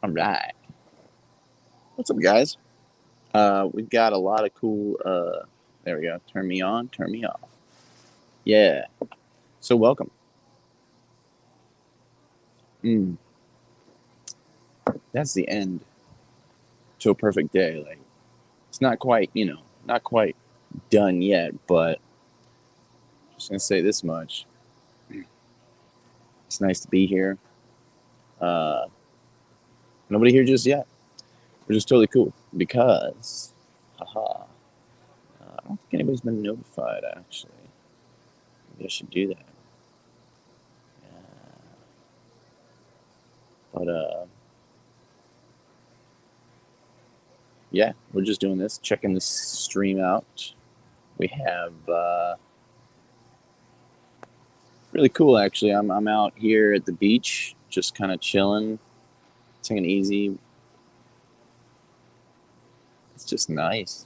All right. What's up, guys? We've got a lot of cool. There we go. Turn me on, turn me off. Yeah. So welcome. That's the end to a perfect day. Like it's not quite, not quite done yet, but just gonna say this much. It's nice to be here. Uh, Nobody here just yet, which is totally cool because, haha. I don't think anybody's been notified actually. Maybe I should do that. But yeah, we're just doing this, checking this stream out. We have really cool actually. I'm out here at the beach, just kind of chilling, taking it easy. It's just nice,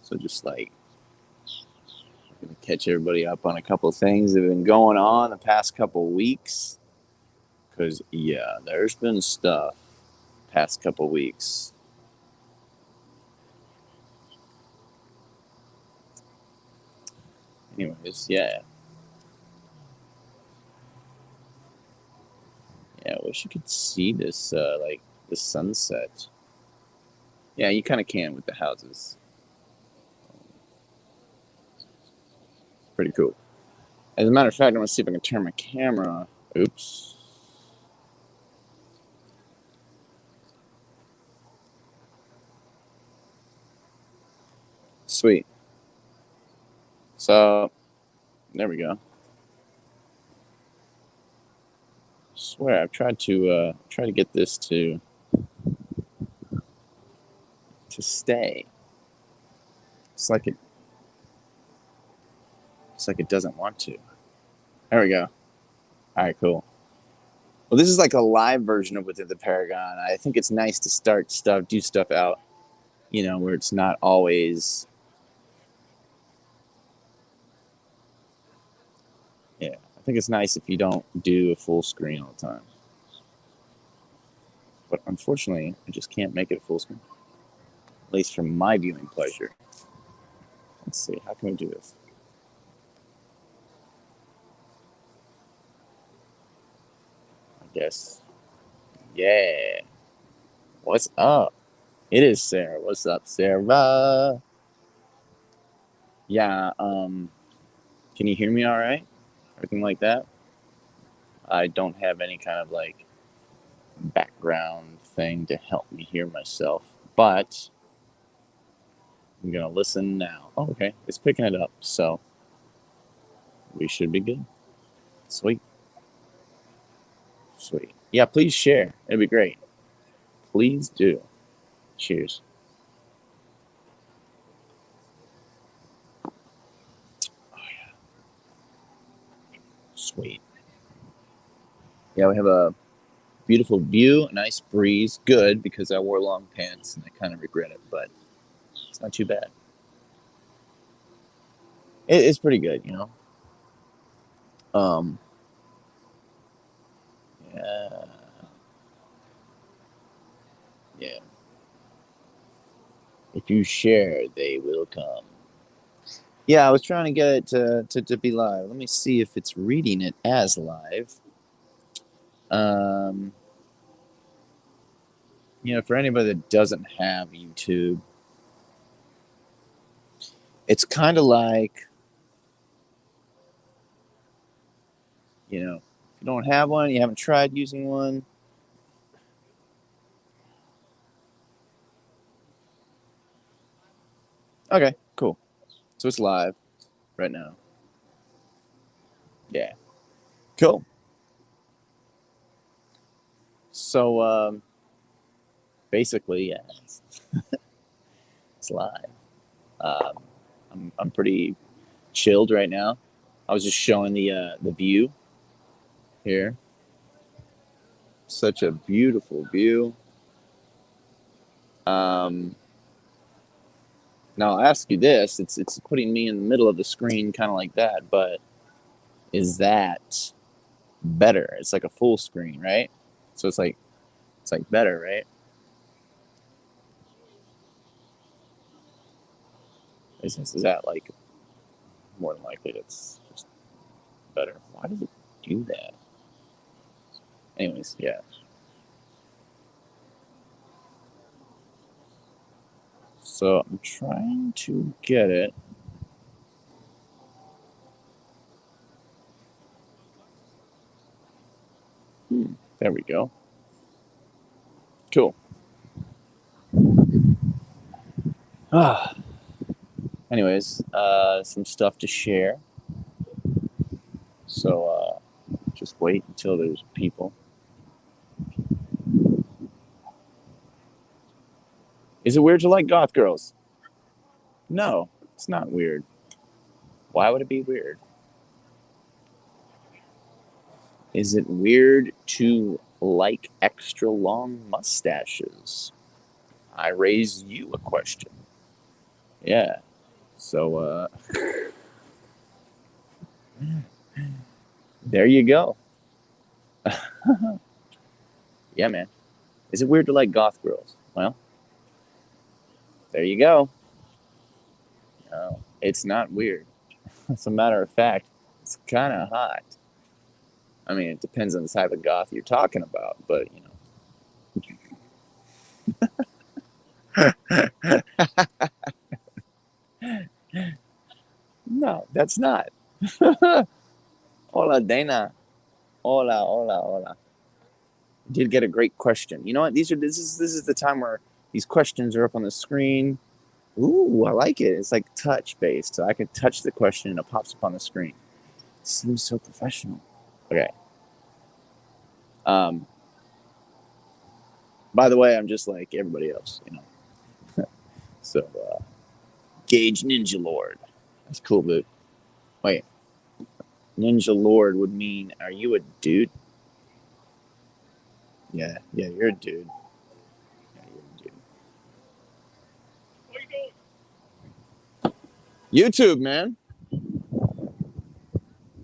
So just like gonna catch everybody up on a couple of things that have been going on the past couple of weeks. Cause yeah, there's been stuff past couple of weeks. Anyways, yeah. Yeah, I wish you could see this, like the sunset. Yeah, you kind of can with the houses. Pretty cool. As a matter of fact, I'm gonna see if I can turn my camera. Oops. Sweet. So, there we go. I swear, I've tried to get this to stay. It's like it doesn't want to. There we go. All right, cool. Well, this is like a live version of Within the Paragon. I think it's nice to do stuff out, where it's not always. Yeah, I think it's nice if you don't do a full screen all the time. But unfortunately, I just can't make it full screen. At least for my viewing pleasure. Let's see, how can we do this? I guess. Yeah. What's up? It is Sarah. What's up, Sarah? Yeah, can you hear me all right? Everything like that? I don't have any kind of like background thing to help me hear myself, but I'm gonna listen now. Oh, okay, it's picking it up, so we should be good. Sweet. Sweet. Yeah, please share. It'd be great. Please do. Cheers. Oh, yeah. Sweet. Yeah, we have a beautiful view, a nice breeze. Good, because I wore long pants and I kind of regret it, but it's not too bad. It's pretty good, Um, yeah. Yeah. If you share, they will come. Yeah, I was trying to get it to be live. Let me see if it's reading it as live. Um, for anybody that doesn't have YouTube, it's kind of like, if you don't have one, you haven't tried using one. Okay, cool. So it's live right now. Yeah. Cool. So basically, yeah, it's live. I'm pretty chilled right now. I was just showing the view here. Such a beautiful view. Now I'll ask you this: it's putting me in the middle of the screen, kind of like that. But is that better. It's like a full screen, right? So it's like better, right? Is that like more than likely it's just better? Why does it do that? Anyways, yeah. So I'm trying to get it. There we go. Cool. Ah. Anyways, some stuff to share. So just wait until there's people. Is it weird to like goth girls? No, it's not weird. Why would it be weird? Is it weird to like extra long mustaches? I raise you a question. Yeah. So there you go. Yeah, man. Is it weird to like goth girls? Well, there you go. No, it's not weird. As a matter of fact, it's kind of hot. I mean, it depends on the type of goth you're talking about, but no, that's not. Hola, Dana. Hola, hola, hola. Did get a great question. You know what? This is the time where these questions are up on the screen. Ooh, I like it. It's like touch based, so I can touch the question and it pops up on the screen. It seems so professional. Okay. Um. By the way, I'm just like everybody else. So, Gage Ninja Lord. That's cool, dude. Wait, Ninja Lord would mean, are you a dude? Yeah, you're a dude. Yeah, you're a dude. YouTube, man.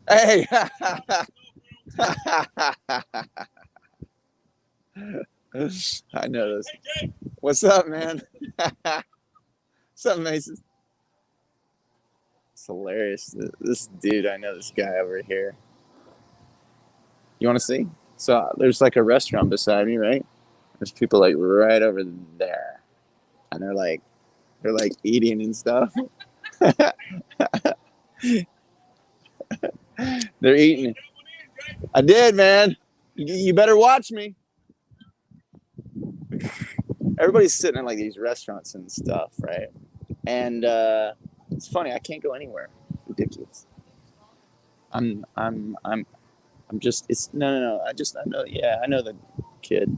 Hey. I know this. What's up, man? What's up, Mason? It's hilarious. This dude, I know this guy over here. You want to see? So there's like a restaurant beside me, right? There's people like right over there, and they're like eating and stuff. They're eating. I did, man. You better watch me. Everybody's sitting in like these restaurants and stuff, right? And it's funny. I can't go anywhere. Ridiculous. I'm just. It's no. I know. Yeah, I know the kid.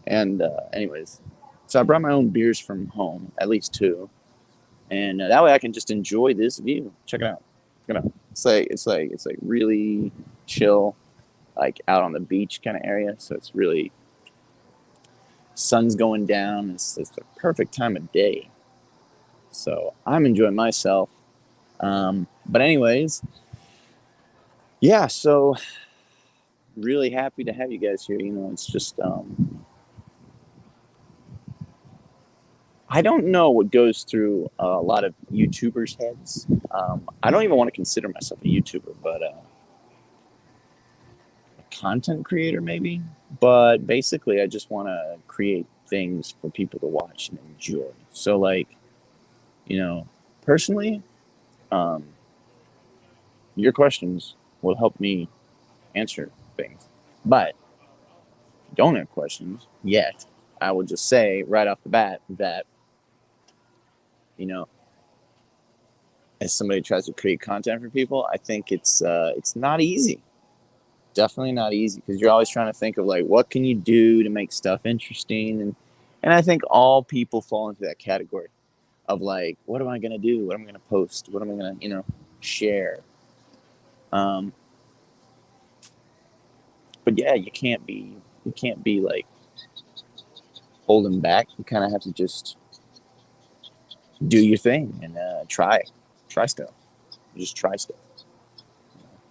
And anyways, so I brought my own beers from home, at least two, and that way I can just enjoy this view. Check it out. Check it out. It's like really chill, like out on the beach kind of area. So it's really sun's going down. It's the perfect time of day. So I'm enjoying myself. But anyways, yeah. So really happy to have you guys here. It's just I don't know what goes through a lot of YouTubers' heads. I don't even want to consider myself a YouTuber, but a content creator maybe. But basically, I just want to create things for people to watch and enjoy. So, like, you know, personally, um, your questions will help me answer things. But if you don't have questions yet, I will just say right off the bat that, you know, as somebody tries to create content for people, I think it's not easy. Definitely not easy because you're always trying to think of like what can you do to make stuff interesting, and I think all people fall into that category of like what am I gonna do? What am I gonna post? What am I gonna share? Um, but yeah, you can't be like holding back. You kind of have to just do your thing and try stuff. Just try stuff.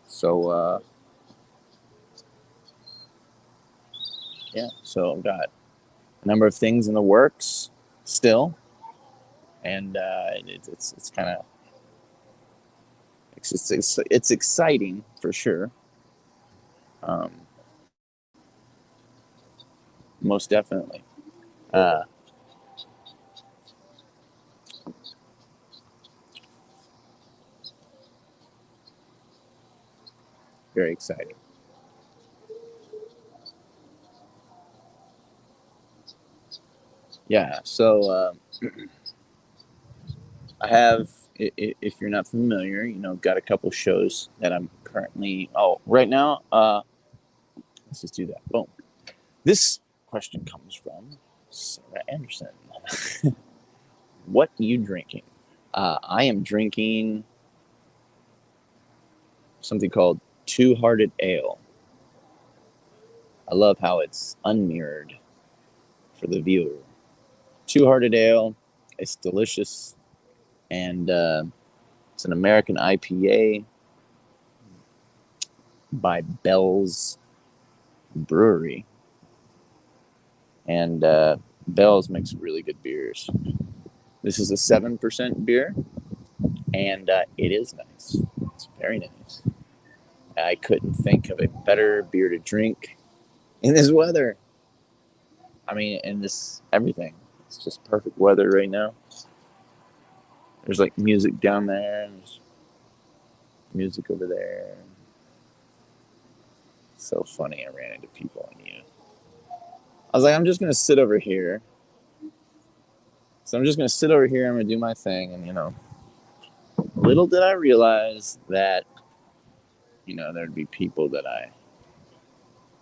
So yeah, so I've got a number of things in the works still, and it's kind of it's exciting for sure. Um, Most definitely. Uh, Very exciting. Yeah. So I have, if you're not familiar, got a couple shows that I'm currently. Oh, right now. Let's just do that. Boom. This question comes from Sarah Anderson. What are you drinking? I am drinking something called Two Hearted Ale. I love how it's unmirrored for the viewer. Two Hearted Ale. It's delicious, and it's an American IPA by Bell's Brewery, and Bell's makes really good beers. This is a 7% beer, and it is nice. It's very nice. I couldn't think of a better beer to drink in this weather. I mean, in this everything. It's just perfect weather right now. There's like music down there, and there's music over there. So funny. I ran into people and I was like, I'm just gonna sit over here. So I'm just gonna sit over here. I'm gonna do my thing, and little did I realize that there'd be people that I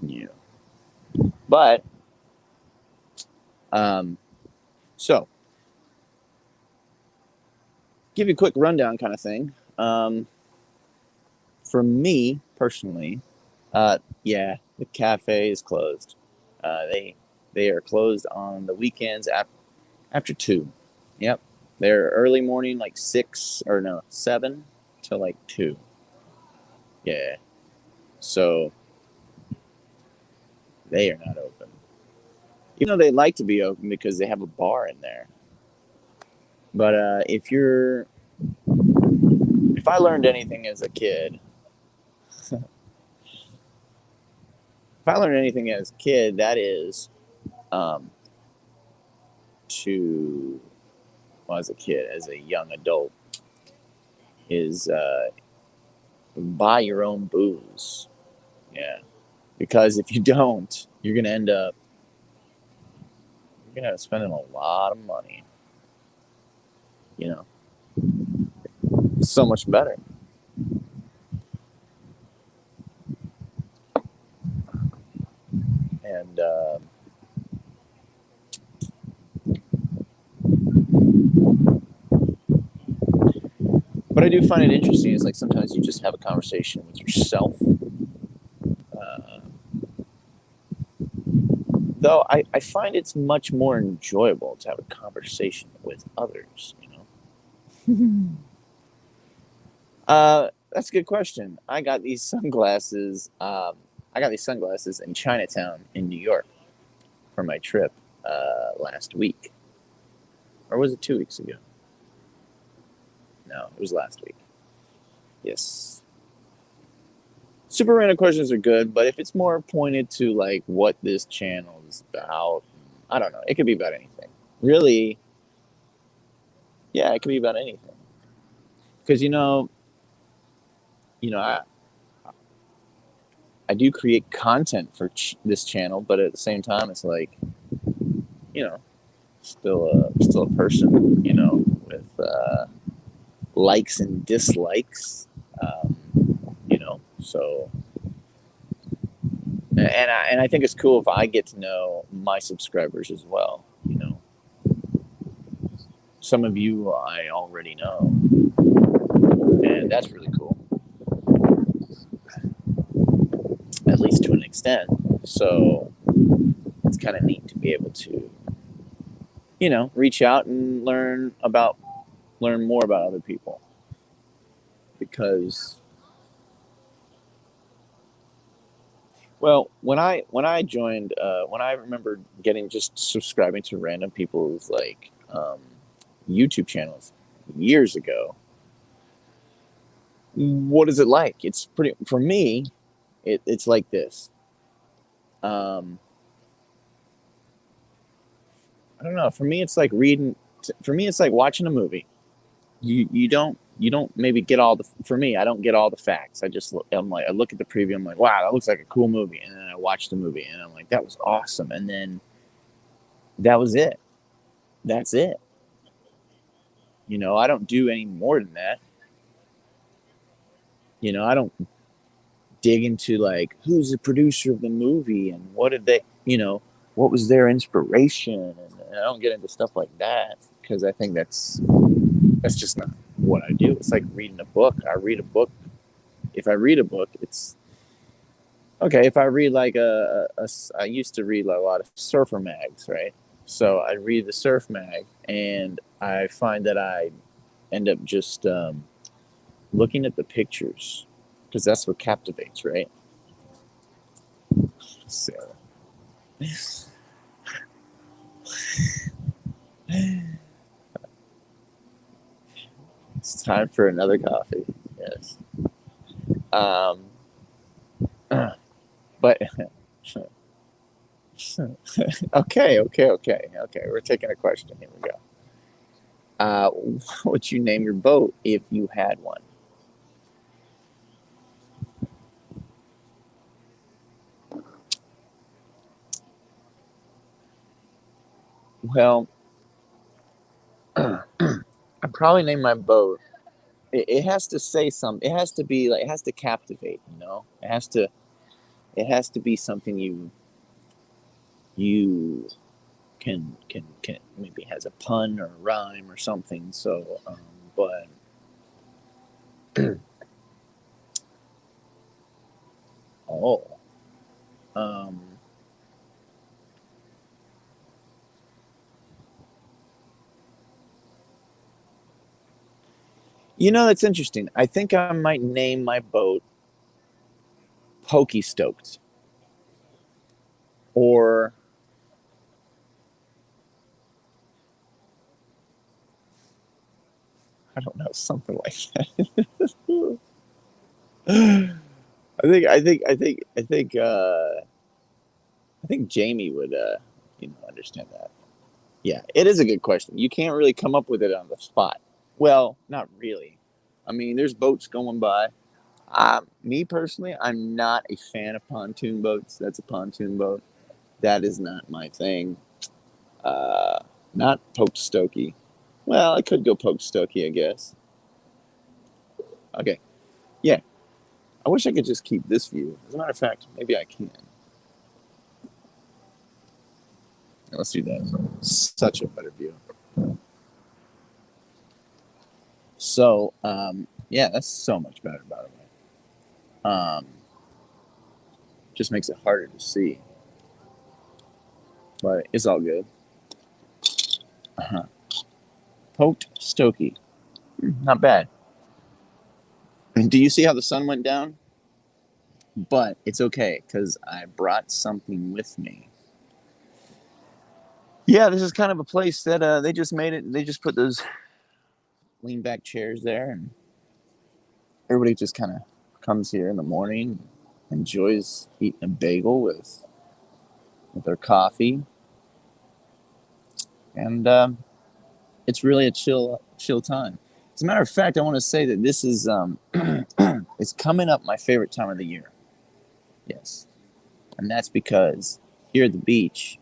knew. But um, so give you a quick rundown kind of thing. For me personally, yeah, the cafe is closed. They are closed on the weekends after 2. Yep, they're early morning, like 6 or no 7 till like 2. Yeah, so they are not open. Even though they like to be open because they have a bar in there. But if I learned anything as a kid, if I learned anything as a kid, that is um, to, well, as a kid, as a young adult, is buy your own booze. Yeah, because if you don't, you're gonna end up spending a lot of money. You know, so much better. And what I do find it interesting is like sometimes you just have a conversation with yourself. Uh, though I find it's much more enjoyable to have a conversation with others. That's a good question. I got these sunglasses in Chinatown in New York for my trip last week, or was it 2 weeks ago? No, it was last week. Yes. Super random questions are good, but if it's more pointed to like what this channel is about, I don't know. It could be about anything. Really, yeah, it could be about anything. Because I do create content for this channel, but at the same time, it's like you know, still a person, with likes and dislikes, um, So and I think it's cool if I get to know my subscribers as well. Some of you I already know, and that's really cool, at least to an extent. So it's kind of neat to be able to, reach out and learn more about other people because Well, when I joined, when I remember getting just subscribing to random people's like YouTube channels years ago. What is it like? It's pretty for me. It's like this. Um, I don't know. For me, it's like reading. For me, it's like watching a movie. You don't maybe get all the. For me, I don't get all the facts. I'm like I look at the preview. I'm like, wow, that looks like a cool movie, and then I watch the movie, and I'm like, that was awesome, and then that was it. That's it. I don't do any more than that. I don't dig into like who's the producer of the movie and what did they, what was their inspiration, and I don't get into stuff like that because I think that's just not what I do. It's like reading a book. I read a book. If I read a book, it's okay. If I read like I used to read a lot of surfer mags, right? So I read the surf mag, and I find that I end up just looking at the pictures because that's what captivates, right? So it's time for another coffee. Yes. Um, but okay. We're taking a question. Here we go. What would you name your boat if you had one? Well, I'd probably name my boat. It has to say something. It has to be like it has to captivate. It has to be something you can maybe has a pun or a rhyme or something. So, but oh, um, that's interesting. I think I might name my boat Pokey Stoked, or I don't know, something like that. I think Jamie would understand that. Yeah, it is a good question. You can't really come up with it on the spot. Well, not really. I mean, there's boats going by. Me personally, I'm not a fan of pontoon boats. That's a pontoon boat. That is not my thing. Uh, Not poke stokey. Well, I could go poke stokey, I guess. Okay. Yeah. I wish I could just keep this view. As a matter of fact, maybe I can. Let's do that. Such a better view. So, yeah, that's so much better, by the way. Just makes it harder to see, but it's all good. Uh-huh. Poked Stokey. Not bad. And do you see how the sun went down? But it's okay because I brought something with me. Yeah, this is kind of a place that they just made it. They just put those lean back chairs there, and everybody just kind of comes here in the morning, enjoys eating a bagel with their coffee, and it's really a chill time. As a matter of fact, I want to say that this is it's coming up my favorite time of the year. Yes, and that's because here at the beach,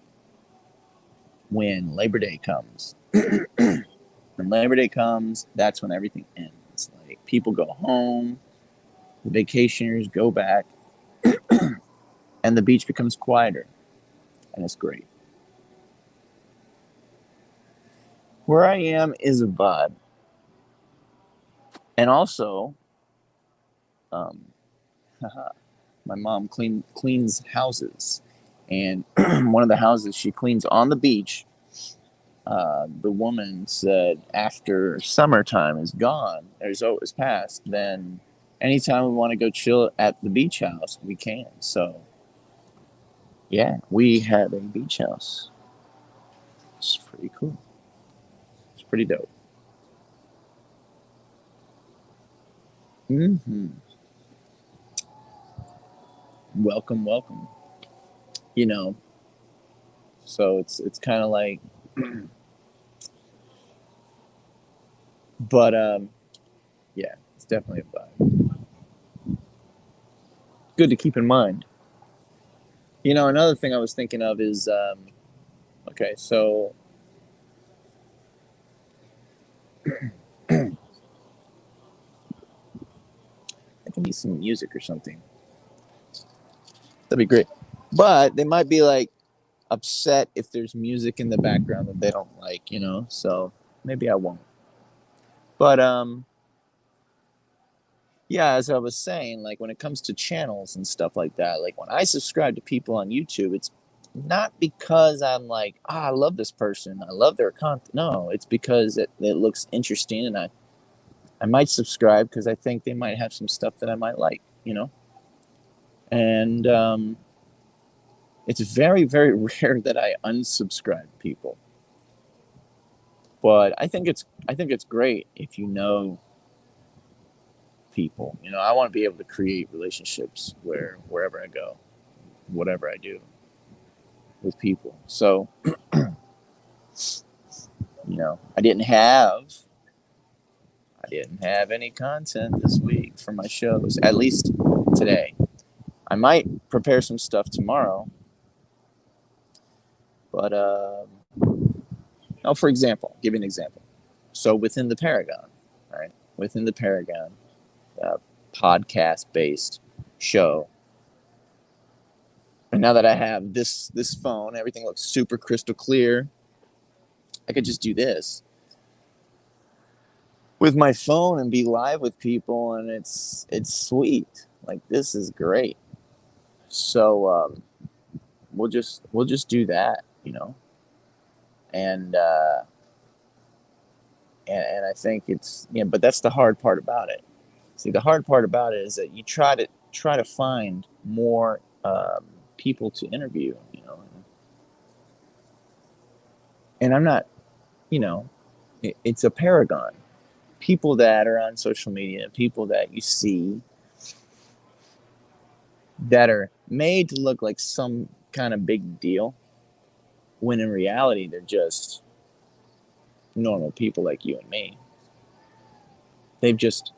when Labor Day comes, when Labor Day comes, that's when everything ends. Like people go home, the vacationers go back, and the beach becomes quieter, and it's great. Where I am is a vibe, and also, um, my mom cleans houses, and one of the houses she cleans on the beach. The woman said after summertime is gone, is past, then anytime we want to go chill at the beach house, we can. So Yeah, we have a beach house. It's pretty cool. It's pretty dope. Hmm. Welcome, welcome. You know, so it's kind of like, but yeah, it's definitely a vibe. Good to keep in mind. Another thing I was thinking of is okay, so I can need some music or something. That'd be great. But they might be like upset if there's music in the background that they don't like. So maybe I won't. But yeah, as I was saying, like when it comes to channels and stuff like that, like when I subscribe to people on YouTube, it's not because I'm like, I love this person, I love their content. No, it's because it looks interesting, and I might subscribe because I think they might have some stuff that I might like. And it's very, very rare that I unsubscribe people. But I think it's great if you know people. I want to be able to create relationships wherever I go, whatever I do with people. So, I didn't have any content this week for my shows, at least today. I might prepare some stuff tomorrow, but for example, give you an example. So within the Paragon, right? Within the Paragon, podcast-based show. And now that I have this phone, everything looks super crystal clear. I could just do this with my phone and be live with people, and it's sweet. Like, this is great. So we'll just do that. And and I think but that's the hard part about it. See, the hard part about it is that you try to find more people to interview. And I'm not, you know, it's a paragon. People that are on social media, people that you see that are made to look like some kind of big deal, when in reality they're just normal people like you and me. They've just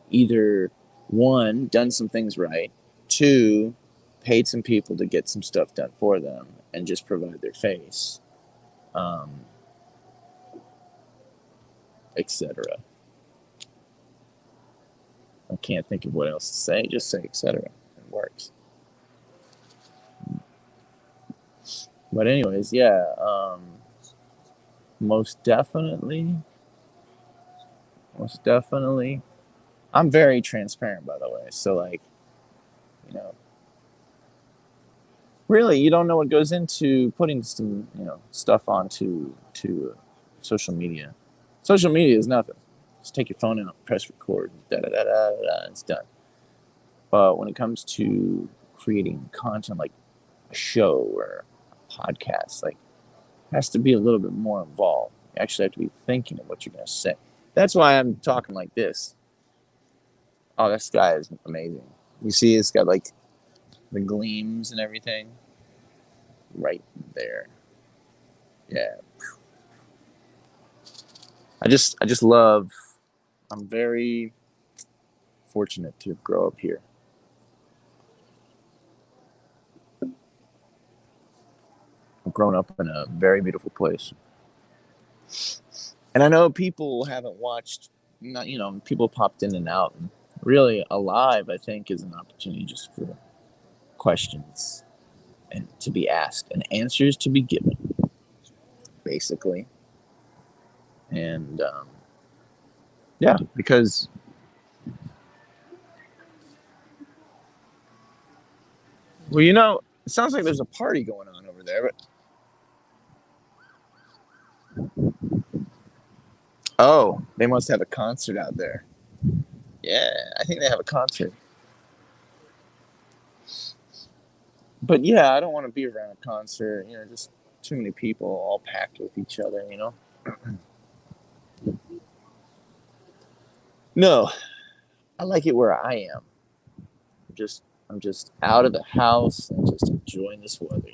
either, one, done some things right, two, paid some people to get some stuff done for them and just provide their face, um, etc. I can't think of what else to say. Just say etc. It works. But anyways, yeah. Most definitely, most definitely. I'm very transparent, by the way. So like, you know, really, you don't know what goes into putting some stuff onto to social media. Social media is nothing. Just take your phone out, press record, da da da da da, it's done. But when it comes to creating content like a show or a podcast, like, it has to be a little bit more involved. You actually have to be thinking of what you're gonna say. That's why I'm talking like this. Oh, this guy is amazing. You see, it's got like the gleams and everything right there. Yeah, I just love. I'm very fortunate to grow up here. I've grown up in a very beautiful place, and I know people haven't watched. Not people popped in and out. And really, alive, I think, is an opportunity just for questions and to be asked and answers to be given, basically. And yeah, because it sounds like there's a party going on over there. But oh, they must have a concert out there. Yeah, I think they have a concert. But yeah, I don't want to be around a concert. Just too many people all packed with each other. No, I like it where I am. Just I'm just out of the house and just enjoying this weather.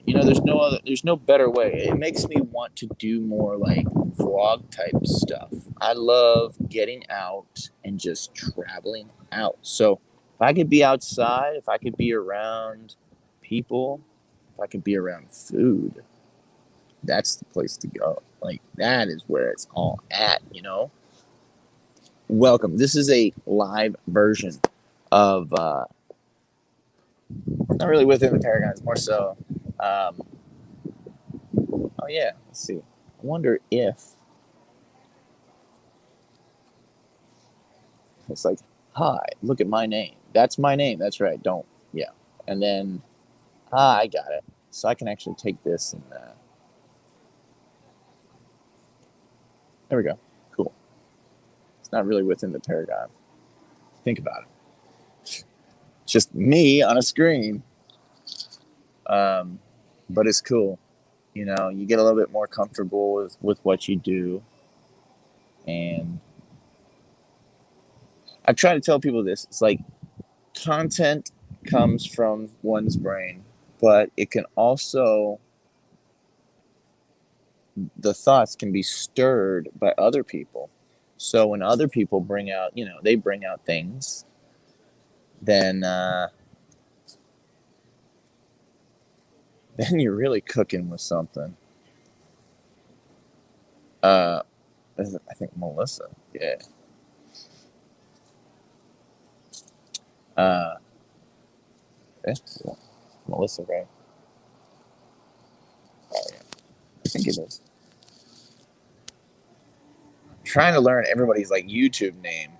There's no better way. It makes me want to do more like vlog type stuff. I love getting out and just traveling out. So if I could be outside, if I could be around people, if I could be around food, that's the place to go. Like that is where it's all at. Welcome. This is a live version of not really within the Paragon. It's more so. Um, oh yeah, let's see. I wonder if it's like, hi, look at my name. That's my name. That's right. Don't. Yeah. And then, I got it. So I can actually take this and there we go. Cool. It's not really within the Paragon. Think about it. It's just me on a screen. But it's cool. You get a little bit more comfortable with what you do. And I've tried to tell people this. It's like content comes from one's brain, but it can also, the thoughts can be stirred by other people. So when other people they bring out things, then then you're really cooking with something. Uh, I think Melissa, yeah. Uh, yeah, Melissa, right? Oh yeah, I think it is. Trying to learn everybody's like YouTube name.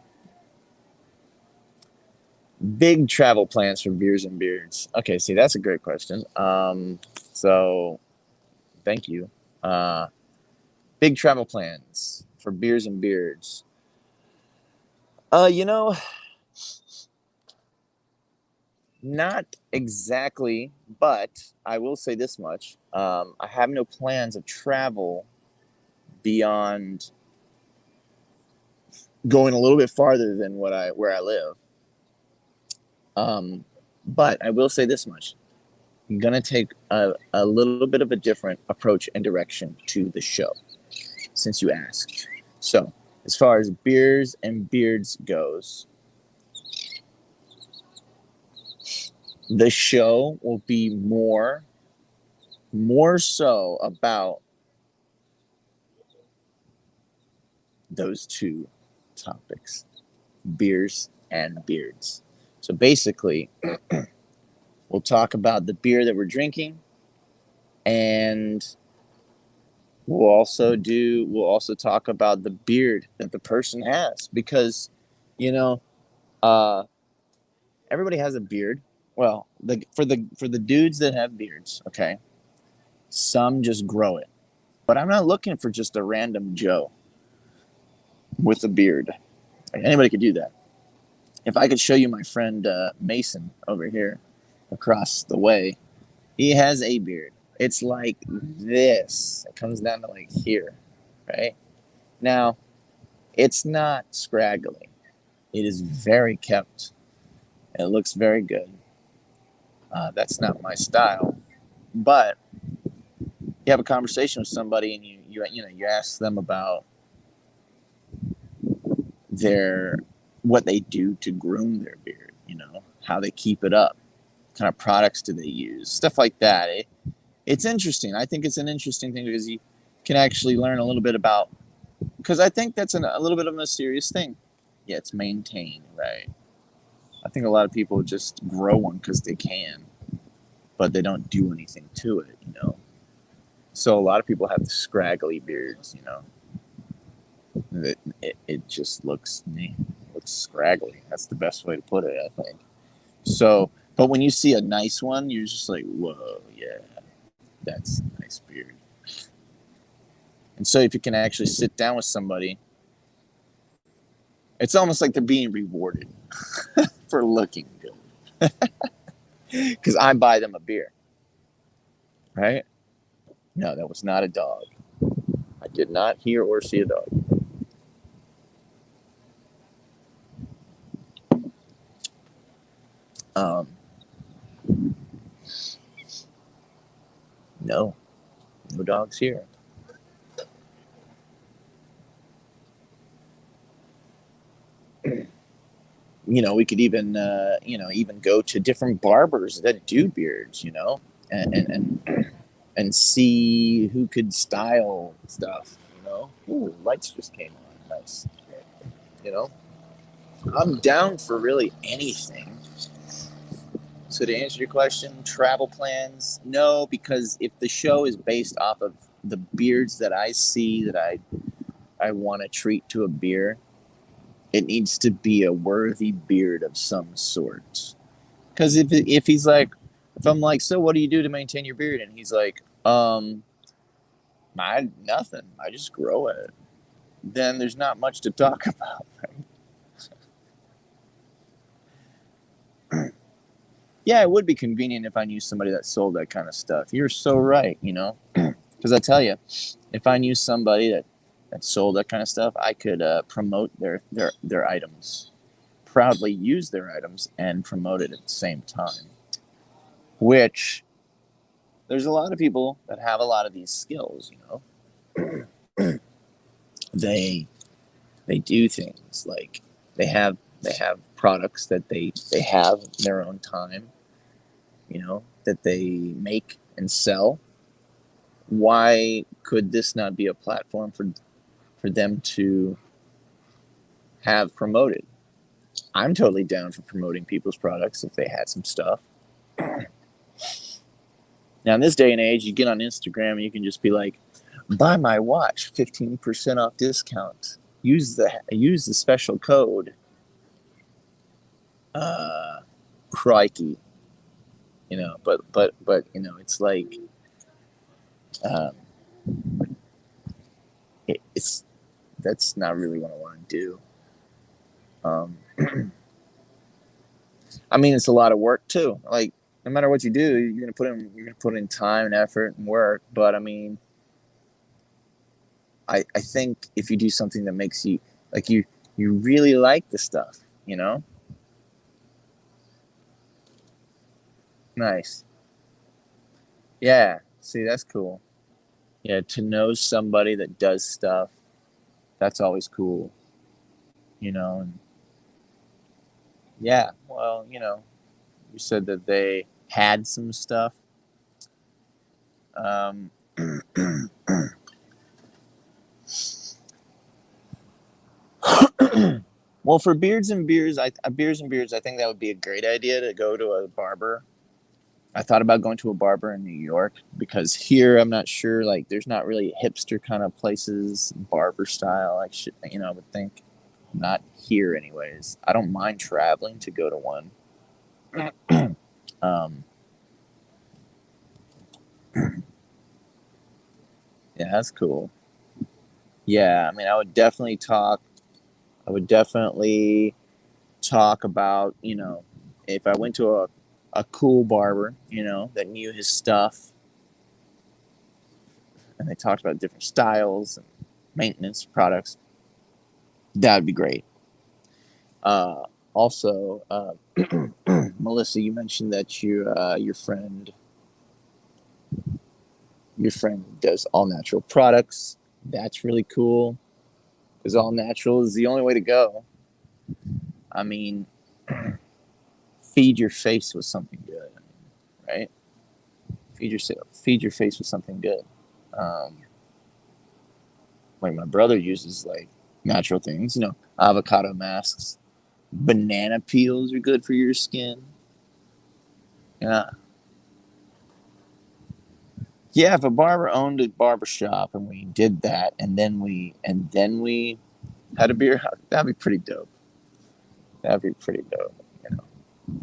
Big travel plans for beers and beards. Okay, see, that's a great question. So thank you. Uh, Big travel plans for beers and beards. Uh, you know, Not exactly, but I will say this much: I have no plans of travel beyond going a little bit farther than where I live. Um, but I will say this much: I'm gonna take a little bit of a different approach and direction to the show, since you asked. So, as far as beers and beards goes, the show will be more so about those two topics, beers and beards. So basically, we'll talk about the beer that we're drinking, and we'll also talk about the beard that the person has, because you know uh everybody has a beard. Well, for the dudes that have beards, okay, some just grow it. But I'm not looking for just a random Joe with a beard. Like, anybody could do that. If I could show you my friend Mason over here across the way, he has a beard. It's like this. It comes down to like here, right? Now, it's not scraggly. It is very kept. It looks very good. That's not my style. But you have a conversation with somebody and you ask them about their what they do to groom their beard, how they keep it up, what kind of products do they use, stuff like that. It's interesting. I think it's an interesting thing because you can actually learn a little bit about, because I think that's a little bit of a serious thing. Yeah, it's maintained, right? I think a lot of people just grow one because they can, but they don't do anything to it. So a lot of people have the scraggly beards. It just looks scraggly. That's the best way to put it, I think. So, but when you see a nice one, you're just like, whoa, yeah, that's a nice beard. And so if you can actually sit down with somebody, it's almost like they're being rewarded for looking good. Because I buy them a beer. right? No, that was not a dog. I did not hear or see a dog. Um, no, no dogs here. We could even, even go to different barbers that do beards, and see who could style stuff. Ooh, lights just came on. Nice. You know, I'm down for really anything. So to answer your question, travel plans, no, because if the show is based off of the beards that I see that I want to treat to a beer, it needs to be a worthy beard of some sort. Because if he's like, if I'm like, so what do you do to maintain your beard? And he's like, I nothing. I just grow it. Then there's not much to talk about. Right? Yeah, it would be convenient if I knew somebody that sold that kind of stuff. You're so right. Because I tell you, if I knew somebody that sold that kind of stuff, I could promote their items, proudly use their items, and promote it at the same time. Which there's a lot of people that have a lot of these skills. They they do things like they have products that they have in their own time, that they make and sell. Why could this not be a platform for them to have promoted? I'm totally down for promoting people's products if they had some stuff. Now, in this day and age, you get on Instagram and you can just be like, buy my watch, 15% off discount. Use the special code. Crikey. But it's like um, it's that's not really what I want to do. Um, I mean, it's a lot of work too. Like, no matter what you do, you're gonna put in time and effort and work. But I mean, I think if you do something that makes you like you really like the stuff, nice. Yeah. See, that's cool. Yeah, to know somebody that does stuff, that's always cool. And yeah, well, you said that they had some stuff. Um, well, for beards and beards, I think that would be a great idea to go to a barber. I thought about going to a barber in New York because here I'm not sure. Like, there's not really hipster kind of places, barber style. Like, I would think not here, anyways. I don't mind traveling to go to one. um, yeah, that's cool. Yeah, I mean, I would definitely talk about, if I went to a cool barber, that knew his stuff, and they talked about different styles and maintenance products, that would be great. Also, Melissa, you mentioned that your friend does all natural products. That's really cool because all natural is the only way to go. I mean, feed your face with something good, right? Feed your face with something good. Um, like my brother uses like natural things, avocado masks, banana peels are good for your skin. Yeah, yeah. If a barber owned a barber shop and we did that, and then we had a beer, that'd be pretty dope. That'd be pretty dope.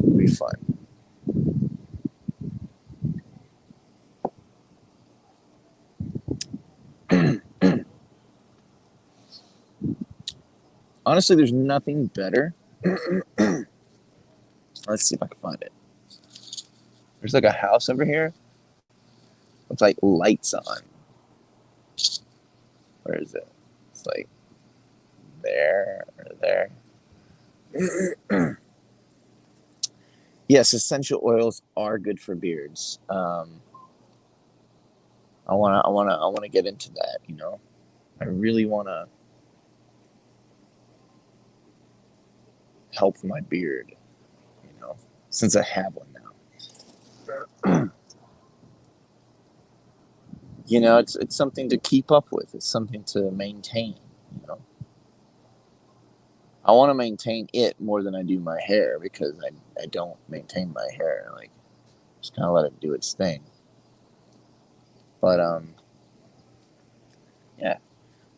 It'd be fun. Honestly, there's nothing better. Let's see if I can find it. There's like a house over here. with like lights on. Where is it? It's like there or there. Yes, essential oils are good for beards. I wanna get into that. I really wanna help my beard. You know, since I have one now. It's something to keep up with. It's something to maintain. You know, I want to maintain it more than I do my hair because I don't maintain my hair. Like, just kind of let it do its thing. But yeah.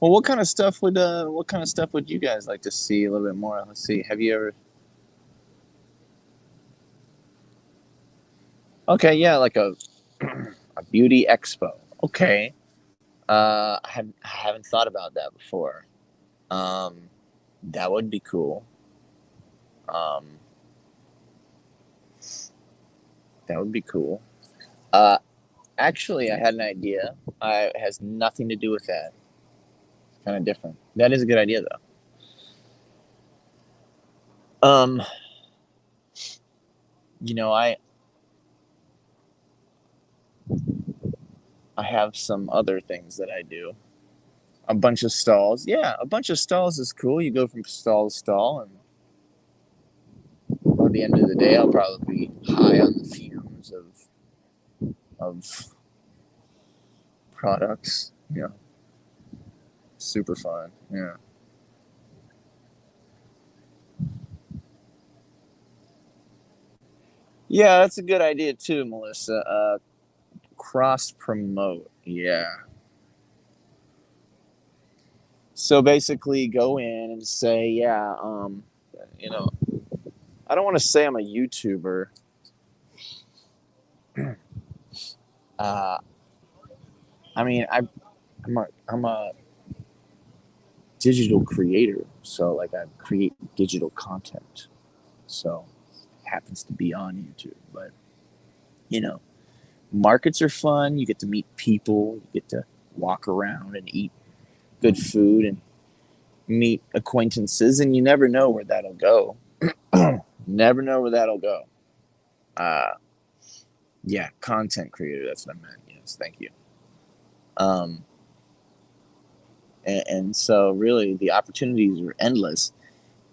Well, what kind of stuff would you guys like to see a little bit more? Let's see. Have you ever? Okay, yeah, like a a beauty expo. Okay. I haven't thought about that before. Um, that would be cool. Um, that would be cool. Uh, Actually, I had an idea. It has nothing to do with that. Kind of different. That is a good idea, though. Um, I have some other things that I do. A bunch of stalls. Yeah, a bunch of stalls is cool. You go from stall to stall, and at the end of the day, I'll probably be high on the fumes of products. Super fun. Yeah. Yeah, that's a good idea too, Melissa. Cross promote. Yeah. So basically, go in and say, yeah, you know, I don't want to say I'm a YouTuber. Uh, I mean, I'm a digital creator, so like I create digital content. So it happens to be on YouTube, but you know, markets are fun. You get to meet people. You get to walk around and eat good food and meet acquaintances, and you never know where that'll go. Never know where that'll go. Uh, yeah, content creator. That's what I meant. Yes, thank you. Um, and so really, the opportunities are endless.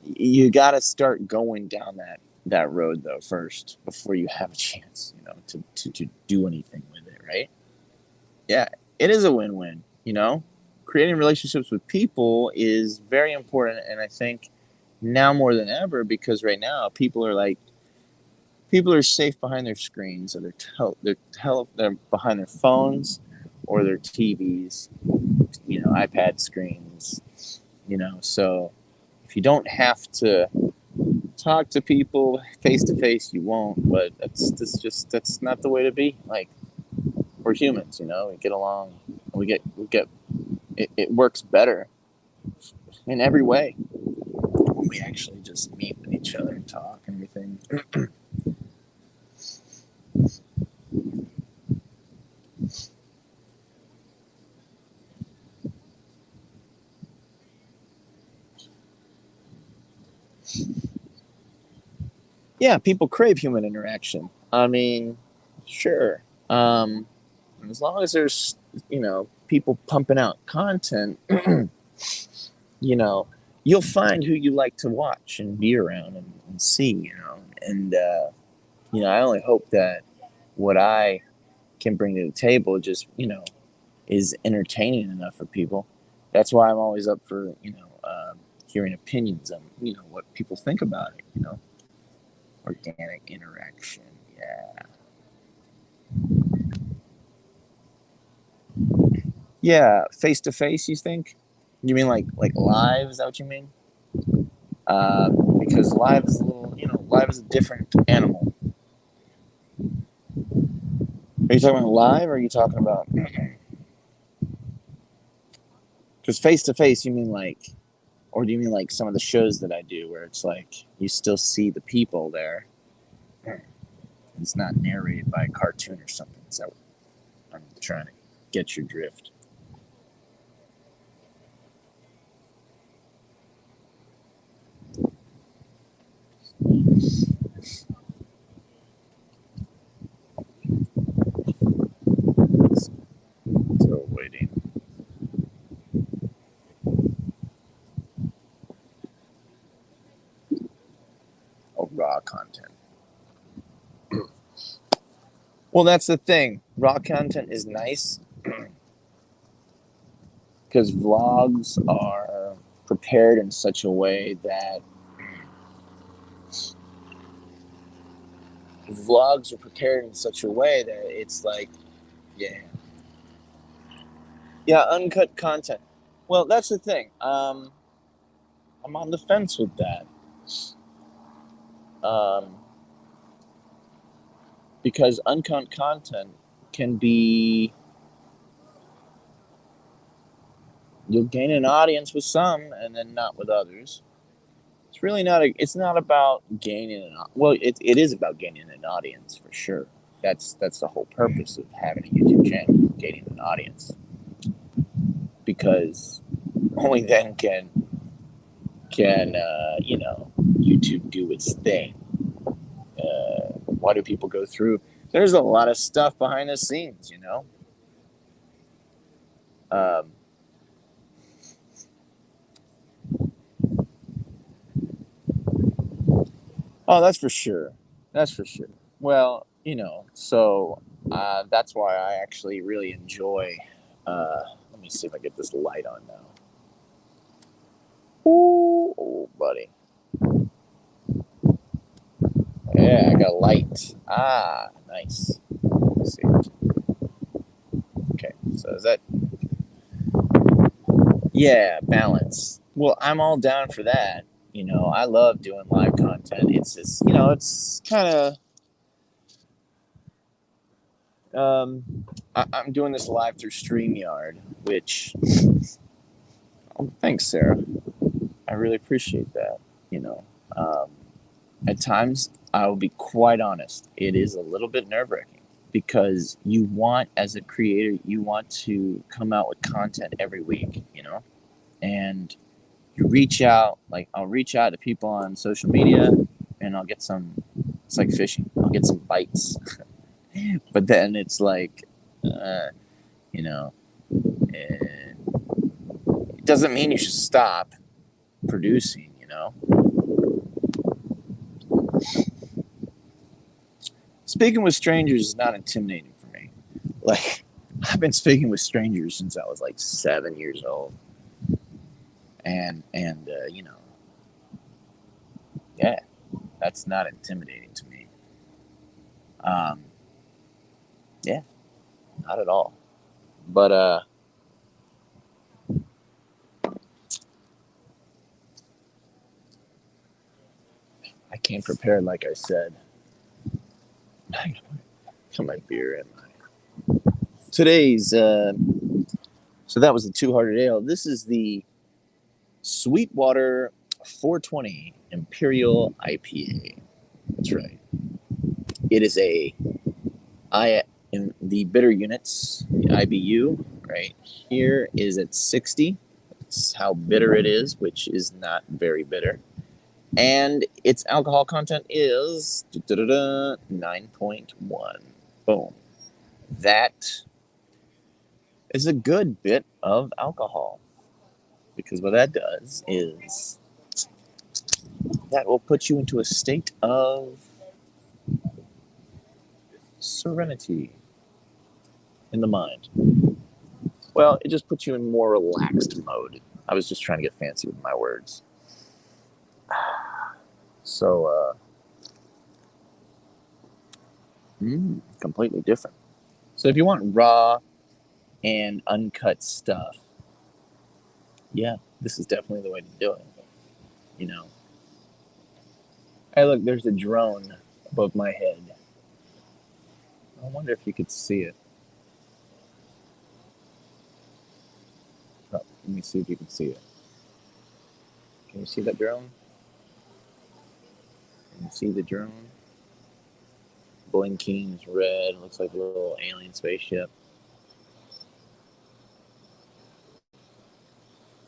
You got to start going down that road though first before you have a chance, to do anything with it, right? Yeah, it is a win-win. Creating relationships with people is very important, and I think now more than ever because right now people are safe behind their screens or they're behind their phones or their TVs, iPad screens, so if you don't have to talk to people face to face, you won't, but that's not the way to be. Like, we're humans, we get along, we get it works better in every way when we actually just meet with each other and talk and everything. Yeah, people crave human interaction. I mean, sure. As long as there's, people pumping out content, you know, you'll find who you like to watch and be around and see, And, I only hope that what I can bring to the table just, is entertaining enough for people. That's why I'm always up for, hearing opinions on, what people think about it, organic interaction. Yeah. Yeah, face to face. You think? You mean like live? Is that what you mean? Uh, because live is a little, live is a different animal. Are you talking about live, or are you talking about? Because face to face, you mean like, or do you mean like some of the shows that I do, where it's like you still see the people there? It's not narrated by a cartoon or something. So, I'm trying to get your drift. Still waiting. Oh, raw content. Well, that's the thing. Raw content is nice because vlogs are prepared in such a way that it's like, yeah, yeah, uncut content. Well, that's the thing. I'm on the fence with that. Um, because uncut content can be, you'll gain an audience with some and then not with others. It's really not it's not about gaining it is about gaining an audience for sure. That's the whole purpose of having a YouTube channel, gaining an audience, because only then can YouTube do its thing. Why do people go through? There's a lot of stuff behind the scenes, um, oh, that's for sure. That's for sure. Well, so that's why I actually really enjoy. Let me see if I get this light on now. Ooh, buddy. Yeah, I got light. Ah, nice. Let's see. Okay, so is that? Yeah, balance. Well, I'm all down for that. I love doing live content. It's just, it's kind of. I'm doing this live through StreamYard, which. Oh, thanks, Sarah. I really appreciate that. You know, um, at times, I will be quite honest, it is a little bit nerve wracking because as a creator, you want to come out with content every week, and you reach out, like, I'll reach out to people on social media and I'll get it's like fishing, I'll get some bites. But then it's like, you know, it doesn't mean you should stop producing. Speaking with strangers is not intimidating for me. Like, I've been speaking with strangers since I was like 7 years old, and yeah, that's not intimidating to me. Um, yeah, not at all. But I came prepared, like I said. I got my beer in today's. So that was the Two Hearted Ale. This is the Sweetwater 420 Imperial IPA. That's right. It is in the bitter units, the IBU right here is at 60. That's how bitter it is, which is not very bitter. And its alcohol content is 9.1. Boom. That is a good bit of alcohol, because what that does is that will put you into a state of serenity in the mind. Well, it just puts you in more relaxed mode. I was just trying to get fancy with my words. So, completely different. So if you want raw and uncut stuff, yeah, this is definitely the way to do it. You know. Hey, look, there's a drone above my head. I wonder if you could see it. Oh, let me see if you can see it. Can you see that drone? Can you see the drone? Blinking is red. It looks like a little alien spaceship.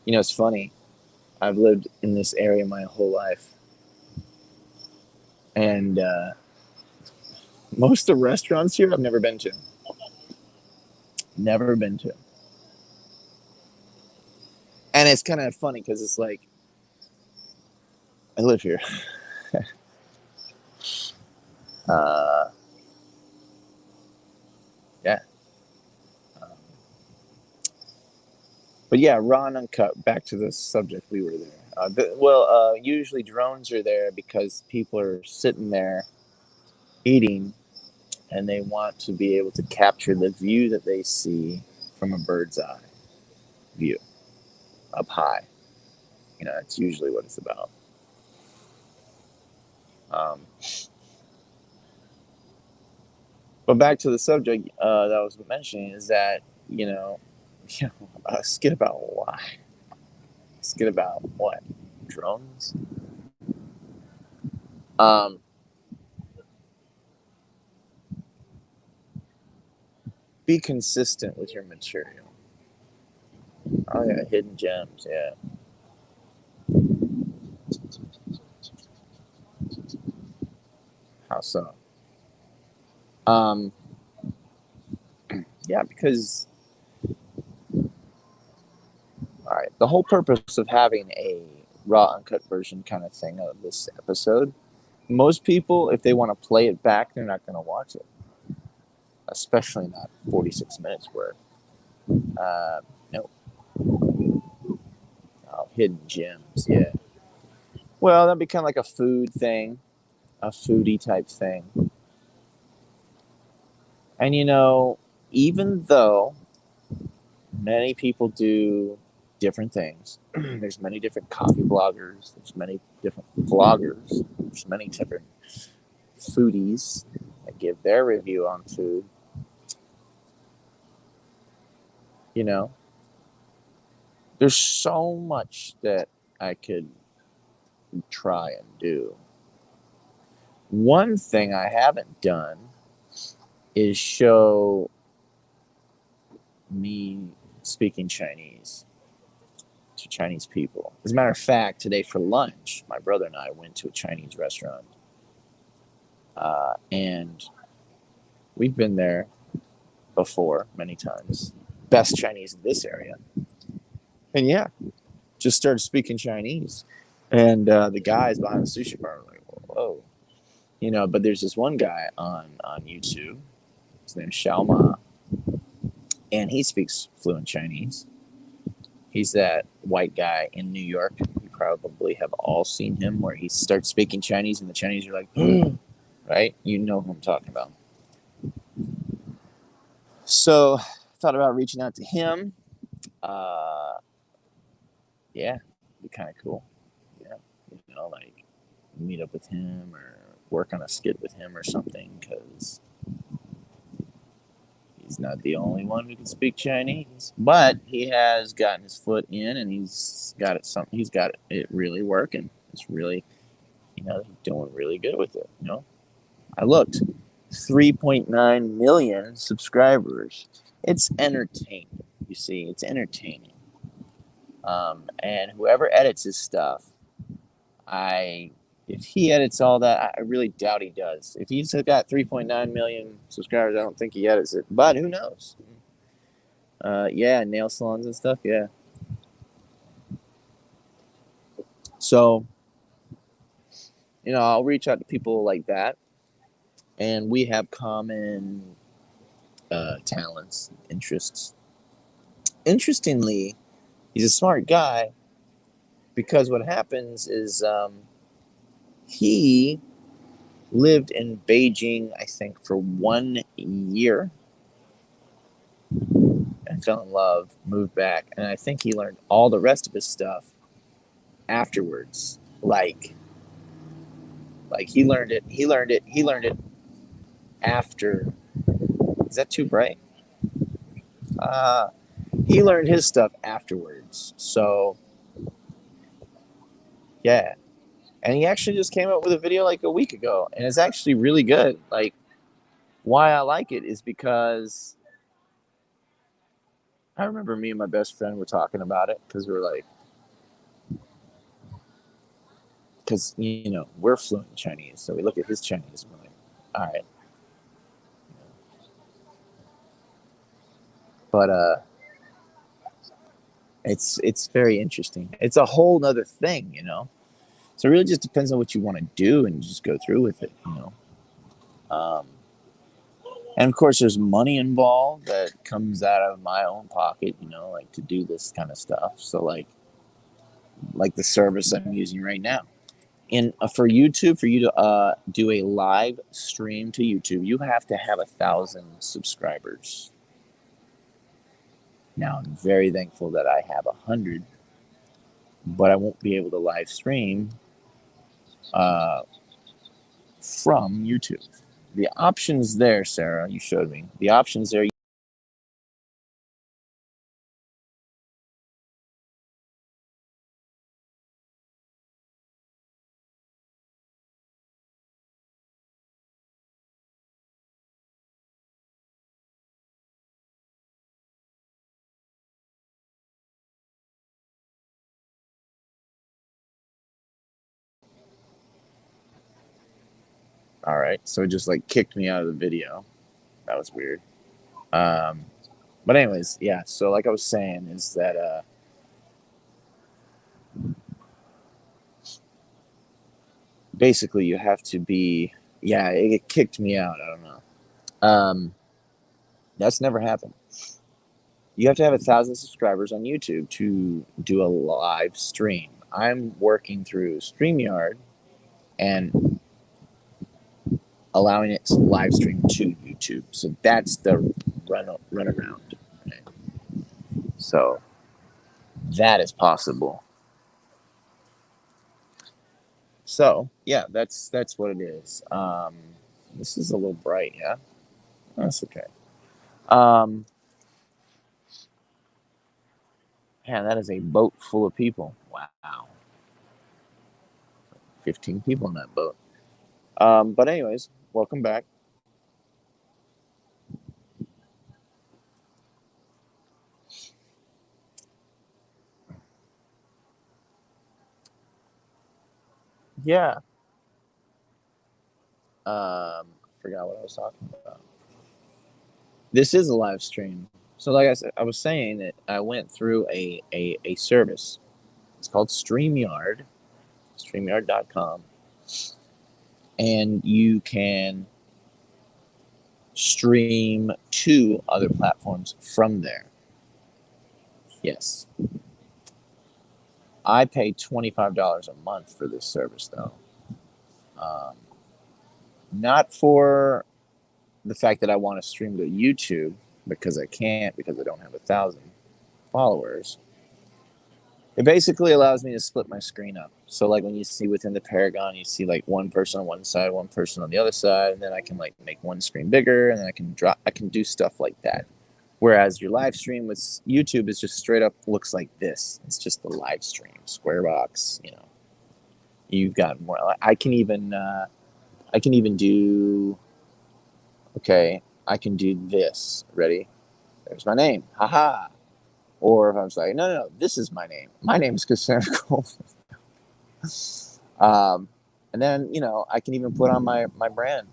You know, it's funny. I've lived in this area my whole life, and most of the restaurants here I've never been to. Never been to. And it's kind of funny because it's like I live here. uh, yeah. Um, but yeah, raw and uncut. Back to the subject, we were there. Usually drones are there because people are sitting there eating, and they want to be able to capture the view that they see from a bird's eye view up high. You know, that's usually what it's about. Um, but back to the subject that I was mentioning is that you know, a skit about why? A skit about what? Drones. Um, be consistent with your material. Oh yeah, hidden gems. Yeah. How so? Um, yeah, because all right, the whole purpose of having a raw uncut version kind of thing of this episode, most people, if they want to play it back, they're not going to watch it, especially not 46 minutes worth. No, oh, hidden gems. Yeah. Well, that'd be kind of like a food thing, a foodie type thing. And even though many people do different things, there's many different coffee bloggers, there's many different vloggers, there's many different foodies that give their review on food. You know, there's so much that I could try and do. One thing I haven't done is show me speaking Chinese to Chinese people. As a matter of fact, today for lunch, my brother and I went to a Chinese restaurant, and we've been there before many times. Best Chinese in this area, and yeah, just started speaking Chinese, and the guys behind the sushi bar were like, "Whoa," But there's this one guy on YouTube. His name's Xiao Ma, and he speaks fluent Chinese. He's that white guy in New York. You probably have all seen him, where he starts speaking Chinese, and the Chinese are like, right? You know who I'm talking about. So I thought about reaching out to him. Uh, yeah, it'd be kind of cool. Yeah, like meet up with him or work on a skit with him or something, because he's not the only one who can speak Chinese, but he has gotten his foot in, and he's got it. He's got it really working. It's really, doing really good with it. I looked, 3.9 million subscribers. It's entertaining. You see, it's entertaining. And whoever edits his stuff, if he edits all that, I really doubt he does. If he's got 3.9 million subscribers, I don't think he edits it. But who knows? Yeah, nail salons and stuff. Yeah. So, I'll reach out to people like that, and we have common talents, interests. Interestingly, he's a smart guy, because what happens is he lived in Beijing, I think, for 1 year, and fell in love, moved back, and I think he learned all the rest of his stuff afterwards. Like he learned it after. Is that too bright? Uh, he learned his stuff afterwards. So yeah, and he actually just came out with a video like a week ago, and it's actually really good. Like, why I like it is because I remember me and my best friend were talking about it because we were like, because we're fluent in Chinese, so we look at his Chinese and we're like, all right, but it's very interesting. It's a whole nother thing. So it really just depends on what you want to do and just go through with it. Um, and of course, there's money involved that comes out of my own pocket, like to do this kind of stuff. So like the service I'm using right now. And for YouTube, for you to do a live stream to YouTube, you have to have 1,000 subscribers. Now, I'm very thankful that I have 100, but I won't be able to live stream uh, from YouTube. The options there, Sarah, you showed me. The options there. All right, so it just like kicked me out of the video. That was weird. Um, but anyways, yeah. So like I was saying, is that basically you have to be. Yeah, it kicked me out. I don't know. That's never happened. You have to have 1,000 subscribers on YouTube to do a live stream. I'm working through StreamYard and allowing it to live stream to YouTube. So that's the runaround. Right? So that is possible. So yeah, that's what it is. This is a little bright, yeah. That's okay. Um, Man, that is a boat full of people. Wow, 15 people in that boat. But anyways, welcome back. Yeah. Forgot what I was talking about. This is a live stream. So, like I said, I was saying that I went through a service. It's called StreamYard, StreamYard.com, and you can stream to other platforms from there. Yes, I pay $25 a month for this service, though. Um, Not for the fact that I want to stream to YouTube because I can't because I don't have 1,000 followers. It basically allows me to split my screen up. So like when you see within the Paragon, you see like one person on one side, one person on the other side, and then I can like make one screen bigger, and then I can do stuff like that. Whereas your live stream with YouTube is just straight up looks like this. It's just the live stream, square box. You've got more. I can even do. Okay, I can do this. Ready? There's my name. Haha. Or if I was like, no, this is my name. My name is Cassandra Cole. um, and then I can even put on my brand.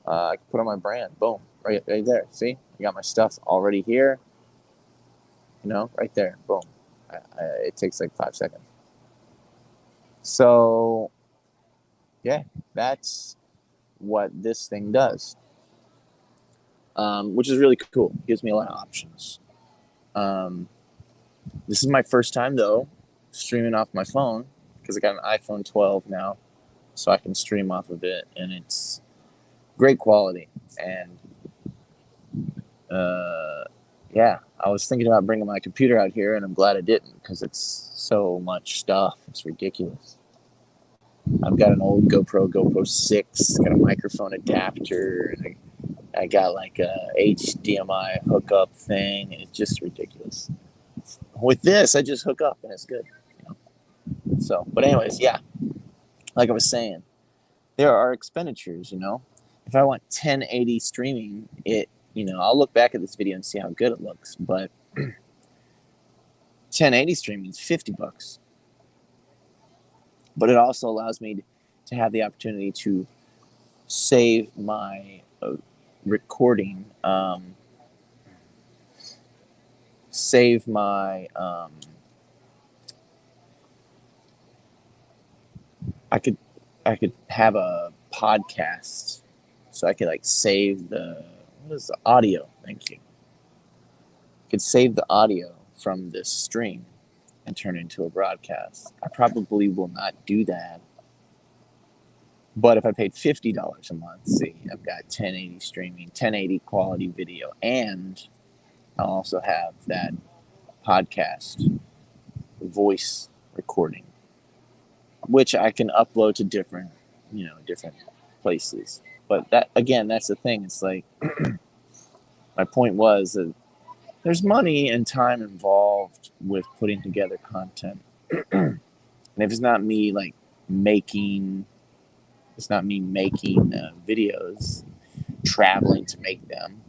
I can put on my brand. Boom, right there. See, I got my stuff already here. Right there. Boom. It takes like 5 seconds. So yeah, that's what this thing does, which is really cool. It gives me a lot of options. Um, this is my first time though streaming off my phone because I got an iPhone 12 now, so I can stream off of it, and it's great quality. And yeah, I was thinking about bringing my computer out here, and I'm glad I didn't because it's so much stuff. It's ridiculous. I've got an old GoPro 6, got a microphone adapter, and I got like a HDMI hookup thing, and it's just ridiculous. With this, I just hook up and it's good. So, but anyways, yeah, like I was saying, there are expenditures. If I want 1080 streaming, I'll look back at this video and see how good it looks. But 1080 streaming is $50. But it also allows me to have the opportunity to save my recording, save my, I could have a podcast, so I could like save the audio. Thank you. I could save the audio from this stream and turn it into a broadcast. I probably will not do that. But if I paid $50 a month, see, I've got 1080 streaming, 1080 quality video, and I'll also have that podcast voice recording, which I can upload to different places. But that, again, that's the thing. It's like, my point was that there's money and time involved with putting together content. And if it's not me like making videos, traveling to make them,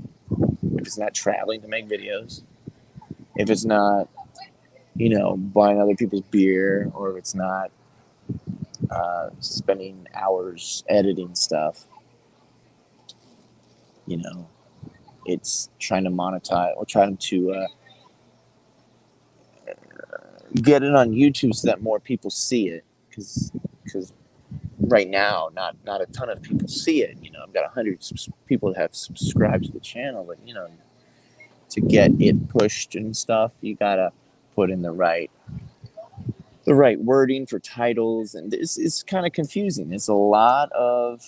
if it's not traveling to make videos, if it's not, buying other people's beer, or if it's not spending hours editing stuff, it's trying to monetize or trying to get it on YouTube so that more people see it, because right now not a ton of people see it. I've got 100 people that have subscribed to the channel, but to get it pushed and stuff, you gotta put in the right wording for titles, and it's kind of confusing. It's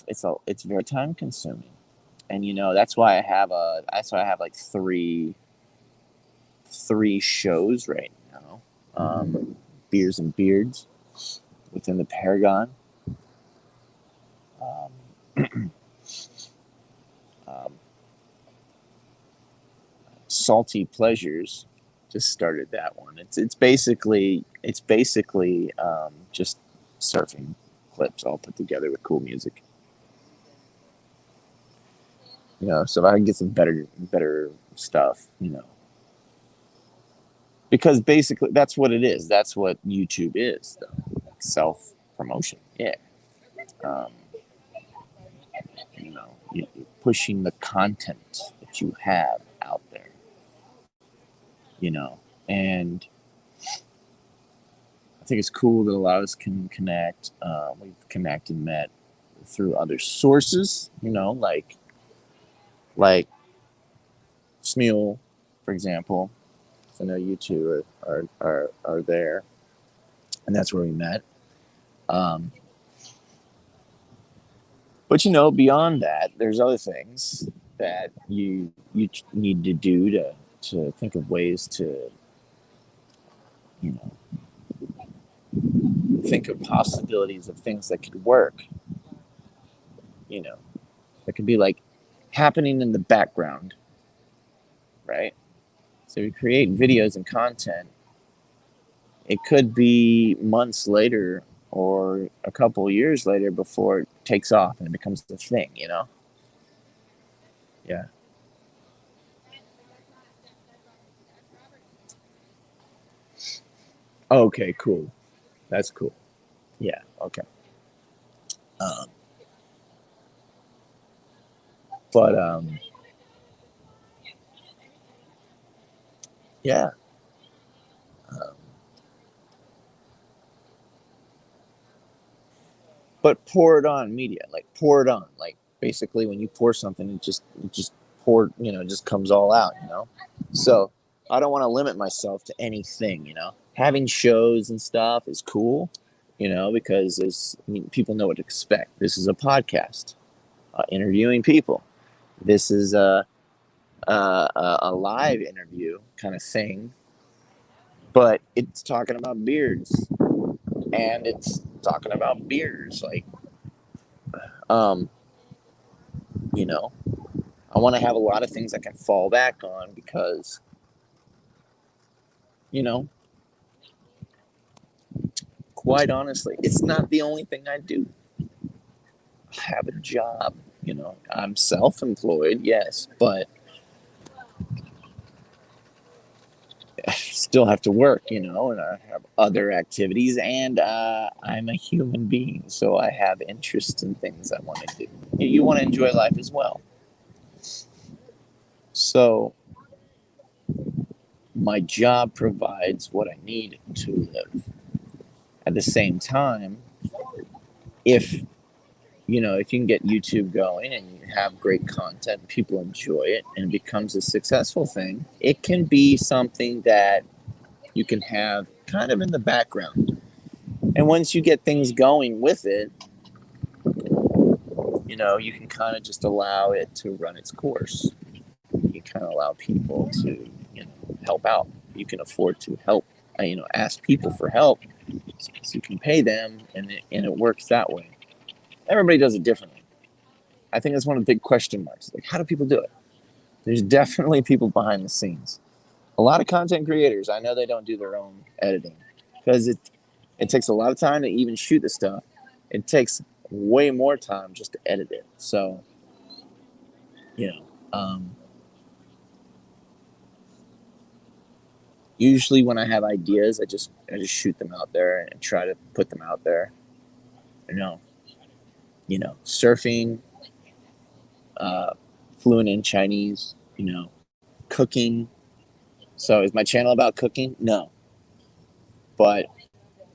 it's very time consuming, and that's why I have like three shows right now. Beers and Beards within the Paragon. Salty Pleasures just started that one. It's basically just surfing clips all put together with cool music. So if I can get some better stuff, because basically that's what it is. That's what YouTube is, though. Self promotion. Yeah. You're pushing the content that you have out there, and I think it's cool that a lot of us can connect. We've connected and met through other sources, like Smule, for example. I know you two are there, and that's where we met. But beyond that, there's other things that you need to do to think of ways to, think of possibilities of things that could work. That could be like happening in the background, right? So we create videos and content. It could be months later or a couple of years later before it takes off and it becomes the thing, Yeah. Okay, cool. That's cool. Yeah, okay. But yeah. But pour it on media, like pour it on, like basically when you pour something, it just pour, just comes all out, So I don't want to limit myself to anything, Having shows and stuff is cool, because people know what to expect. This is a podcast, interviewing people. This is a live interview kind of thing, but it's talking about beards, and it's talking about beers. Like, I want to have a lot of things I can fall back on because, quite honestly, it's not the only thing I do. I have a job, I'm self-employed, yes, but still have to work, and I have other activities, and I'm a human being, so I have interests in things I want to do. You want to enjoy life as well. So my job provides what I need to live. At the same time, if if you can get YouTube going and you have great content, people enjoy it, and it becomes a successful thing, it can be something that you can have kind of in the background. And once you get things going with it, you can kind of just allow it to run its course. You kind of allow people to, help out. You can afford to help, ask people for help so you can pay them, and it works that way. Everybody does it differently. I think that's one of the big question marks. Like, how do people do it? There's definitely people behind the scenes. A lot of content creators, I know they don't do their own editing because it takes a lot of time to even shoot the stuff. It takes way more time just to edit it. So, you know, usually when I have ideas, I just shoot them out there and try to put them out there. You know, surfing, uh, fluent in Chinese. Cooking. So is my channel about cooking? No, but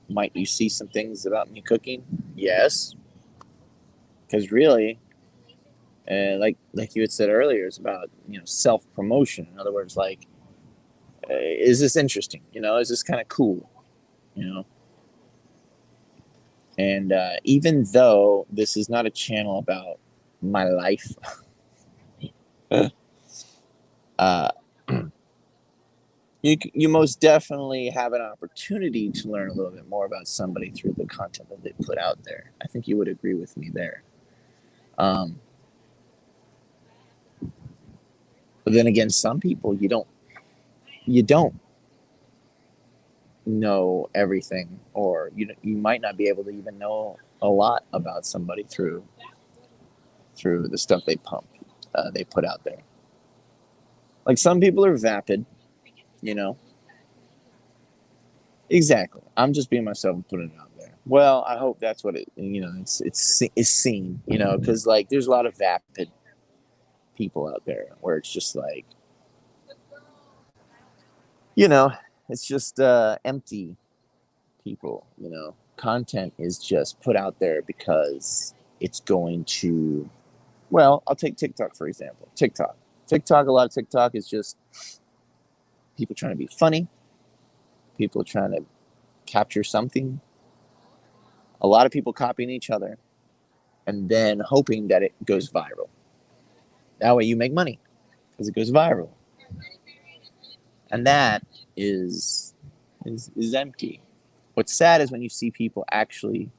might you see some things about me cooking? Yes, because really, like you had said earlier, it's about self promotion. In other words, like, is this interesting? Is this kind of cool? You know, and even though this is not a channel about my life, uh, you most definitely have an opportunity to learn a little bit more about somebody through the content that they put out there. I think you would agree with me there. Um, but then again, some people you don't know everything, or you might not be able to even know a lot about somebody through the stuff they put out there. Like, some people are vapid, you know. Exactly. I'm just being myself and putting it out there. Well, I hope that's what it's seen, because like there's a lot of vapid people out there where it's just like, you know, it's just empty people. Content is just put out there because it's going to. Well, I'll take TikTok for example. TikTok. A lot of TikTok is just people trying to be funny. People trying to capture something. A lot of people copying each other and then hoping that it goes viral. That way you make money because it goes viral. And that is empty. What's sad is when you see people actually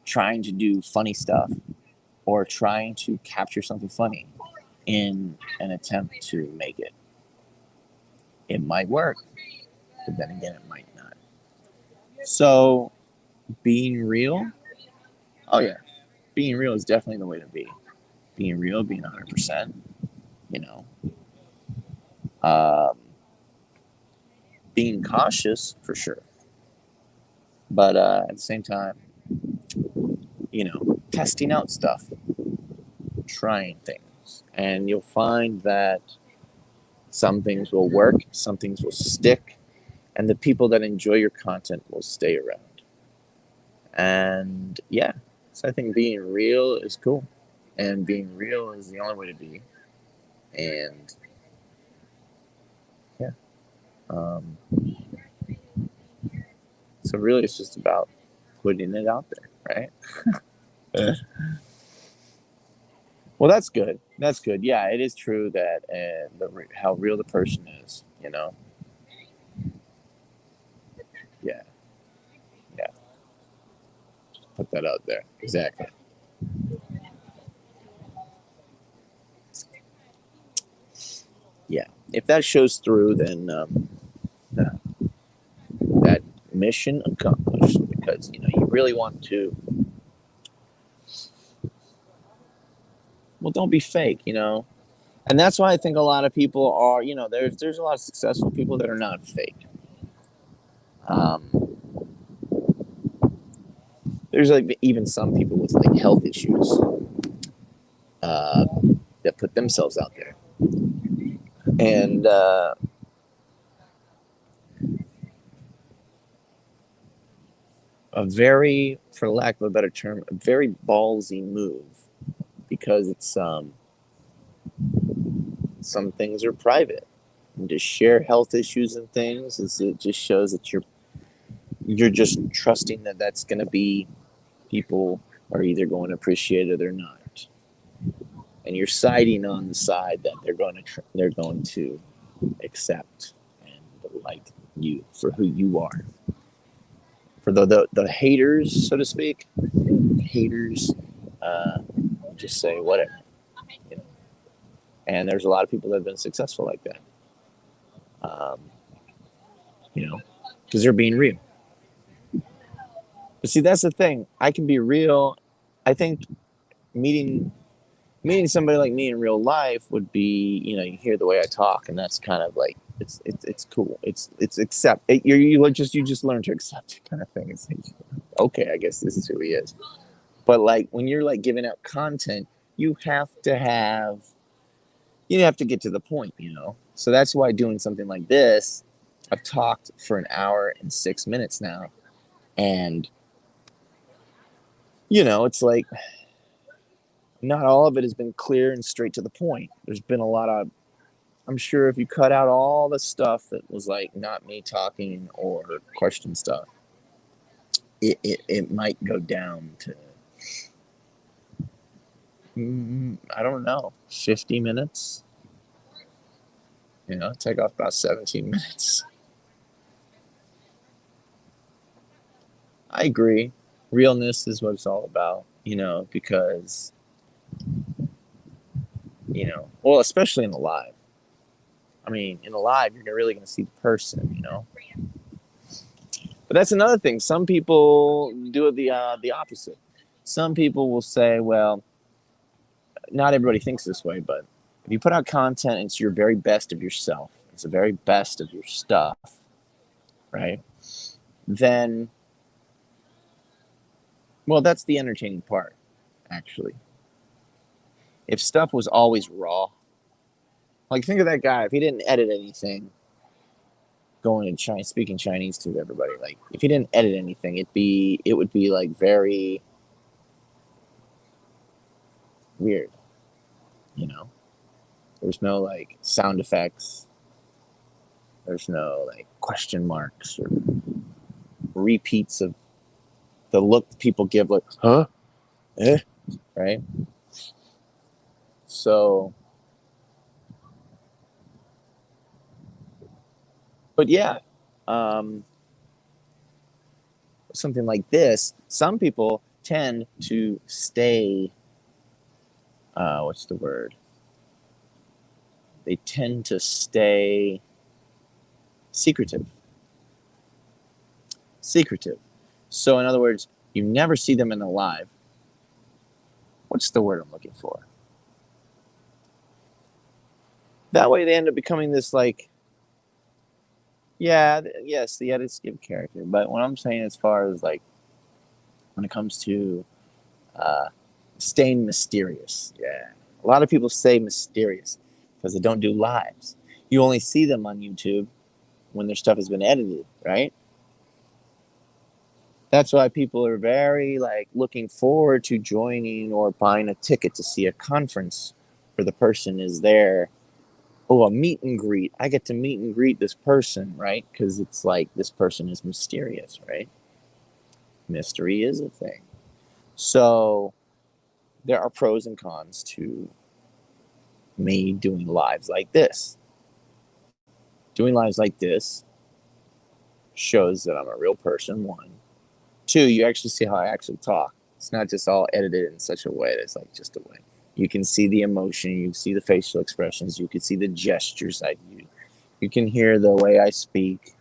trying to do funny stuff or trying to capture something funny in an attempt to make it. It might work, but then again, it might not. So, being real, oh yeah, being real is definitely the way to be. Being real, being 100%, you know. Um, being cautious for sure, but at the same time, testing out stuff, trying things, and you'll find that some things will work, some things will stick, and the people that enjoy your content will stay around. And yeah, so I think being real is cool, and being real is the only way to be. And yeah, um, so really, it's just about putting it out there, right? Well, that's good. That's good. Yeah, it is true that how real the person is. Yeah, yeah. Put that out there. Exactly. Yeah. If that shows through, then that mission accomplished. Because you really want to. Well, don't be fake. And that's why I think a lot of people are, there's a lot of successful people that are not fake. Um, there's like even some people with like health issues uh, that put themselves out there, and a very, for lack of a better term, a very ballsy move because it's some things are private. And to share health issues and things is it just shows that you're just trusting that that's going to be people are either going to appreciate it or not, and you're siding on the side that they're going to accept and like you for who you are. For the haters, so to speak, haters just say whatever, you know. And there's a lot of people that have been successful like that, um, because they're being real. But see, that's the thing. I can be real. I think meeting meeting somebody like me in real life would be, you hear the way I talk, and that's kind of like it's cool. It's accept. You just learn to accept it, kind of thing. It's like, okay, I guess this is who he is. But like when you're like giving out content, you have to have you have to get to the point. So that's why doing something like this, I've talked for an hour and 6 minutes now, and it's like not all of it has been clear and straight to the point. There's been a lot of, I'm sure if you cut out all the stuff that was like not me talking or question stuff, it might go down to, I don't know, 50 minutes. Take off about 17 minutes. I agree. Realness is what it's all about, because, well, especially in the live. I mean, in the live, you're really going to see the person. But that's another thing. Some people do it the opposite. Some people will say, well, not everybody thinks this way, but if you put out content, it's your very best of yourself. It's the very best of your stuff, right? Then, well, that's the entertaining part, actually. If stuff was always raw, like think of that guy. If he didn't edit anything, going and speaking Chinese to everybody, like if he didn't edit anything, it would be like very weird. You know, there's no like sound effects. There's no like question marks or repeats of the look people give, like, huh? Eh? Right? So, but yeah, um, something like this, some people tend to stay, what's the word? They tend to stay secretive. Secretive. So, in other words, you never see them in the live. What's the word I'm looking for? That way they end up becoming this like, yeah, yes, the edits give character. But what I'm saying as far as like when it comes to uh, staying mysterious, yeah. A lot of people say mysterious because they don't do lives. You only see them on YouTube when their stuff has been edited, right? That's why people are very like looking forward to joining or buying a ticket to see a conference where the person is there. Oh, a meet and greet. I get to meet and greet this person, right? Because it's like this person is mysterious, right? Mystery is a thing. So there are pros and cons to me doing lives like this. Doing lives like this shows that I'm a real person, one. Two, you actually see how I actually talk. It's not just all edited in such a way that's like just a way. You can see the emotion, you can see the facial expressions, you can see the gestures I use. You can hear the way I speak.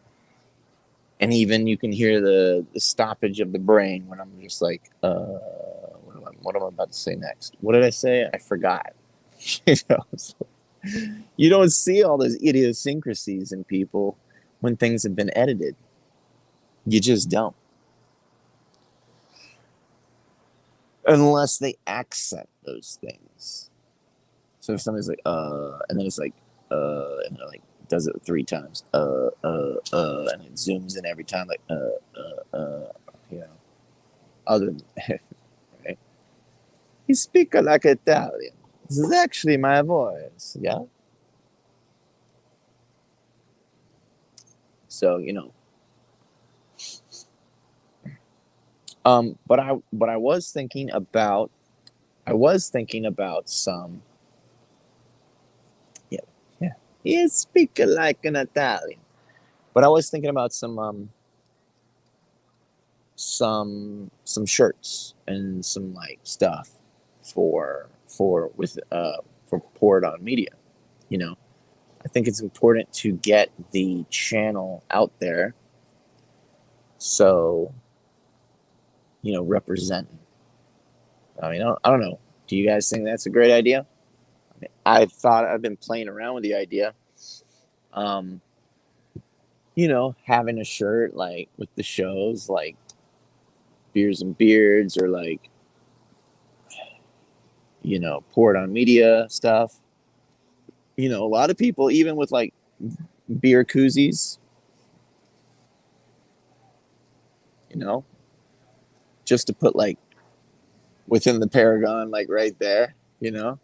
And even you can hear the stoppage of the brain when I'm just like, what am I about to say next? What did I say? I forgot. you know, You don't see all those idiosyncrasies in people when things have been edited. You just don't. Unless they accent those things. So if somebody's like, and then it's like, and it like does it 3 times, and it zooms in every time, like, you know, other than, right? You speak like Italian. This is actually my voice, yeah? So, but I was thinking about some, yeah, yeah. You speak like an Italian. But I was thinking about some shirts and some like stuff for Pour It On Media. You know, I think it's important to get the channel out there. So, representing. I mean, I don't know. Do you guys think that's a great idea? I mean, I've been playing around with the idea. Um, having a shirt like with the shows like Beers and Beards or like, Pour It On Media stuff. A lot of people, even with like beer koozies, you know, just to put like within the Paragon, like right there, I don't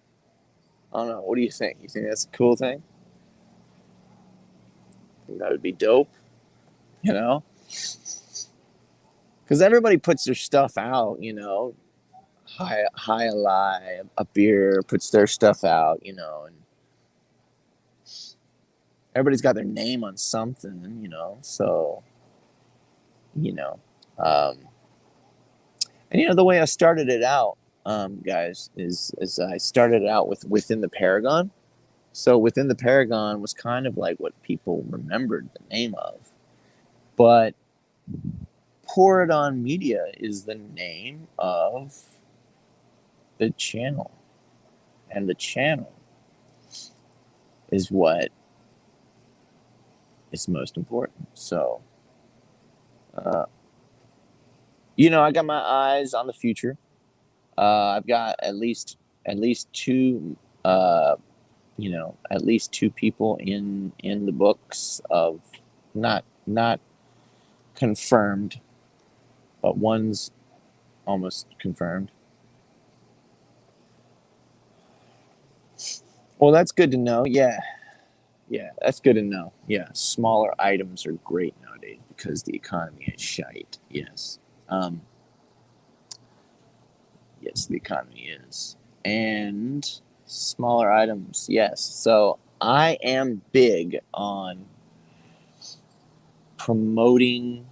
know. What do you think? You think that's a cool thing? Think that would be dope, you know? Because everybody puts their stuff out, High Alive, a beer puts their stuff out, and everybody's got their name on something, so, you know. Um, and the way I started it out, guys, is I started it out with Within the Paragon. So Within the Paragon was kind of like what people remembered the name of. But Pour It On Media is the name of the channel. And the channel is what is most important. So, uh, I got my eyes on the future. I've got at least two, at least two people in the books of not confirmed, but one's almost confirmed. Well, that's good to know. Yeah, yeah, that's good to know. Yeah, smaller items are great nowadays because the economy is shite. Yes, um, yes, the economy is, and smaller items. Yes, so I am big on promoting.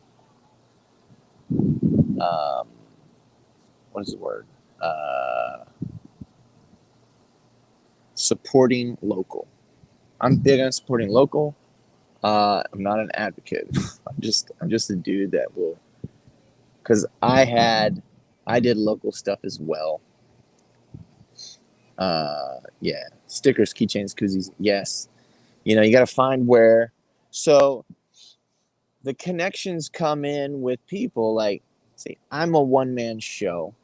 Um, what is the word? Uh, Supporting local. I'm big on supporting local. I'm not an advocate. I'm just a dude that will, because I did local stuff as well. Yeah, stickers, keychains, koozies. Yes, you got to find where. So the connections come in with people like, see, I'm a one man show,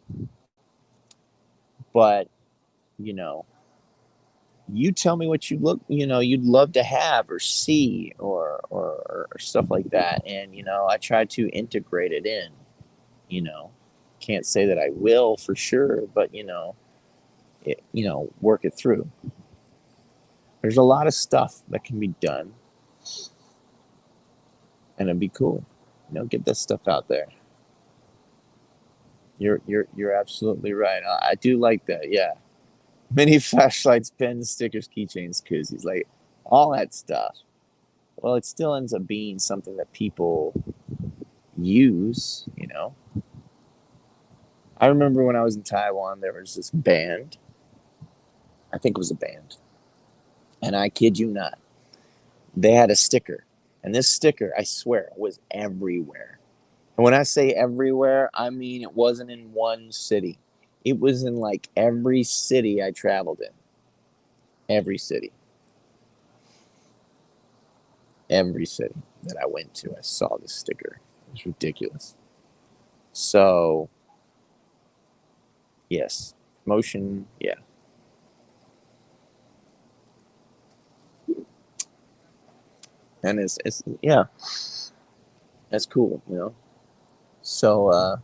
but you know, you tell me what you'd love to have or see or stuff like that, and I try to integrate it in. You know, can't say that I will for sure, but work it through. There's a lot of stuff that can be done, and it'd be cool. Get this stuff out there. You're absolutely right. I do like that. Yeah, mini flashlights, pens, stickers, keychains, koozies, like all that stuff. Well, it still ends up being something that people use. I remember when I was in Taiwan, there was this band. I think it was a band, and I kid you not, they had a sticker, and this sticker, I swear, was everywhere. And when I say everywhere, I mean it wasn't in one city. It was in like every city I traveled in. Every city. every city that I went to, I saw this sticker. It was ridiculous. So, yes, motion, yeah. And it's yeah, that's cool, you know. So,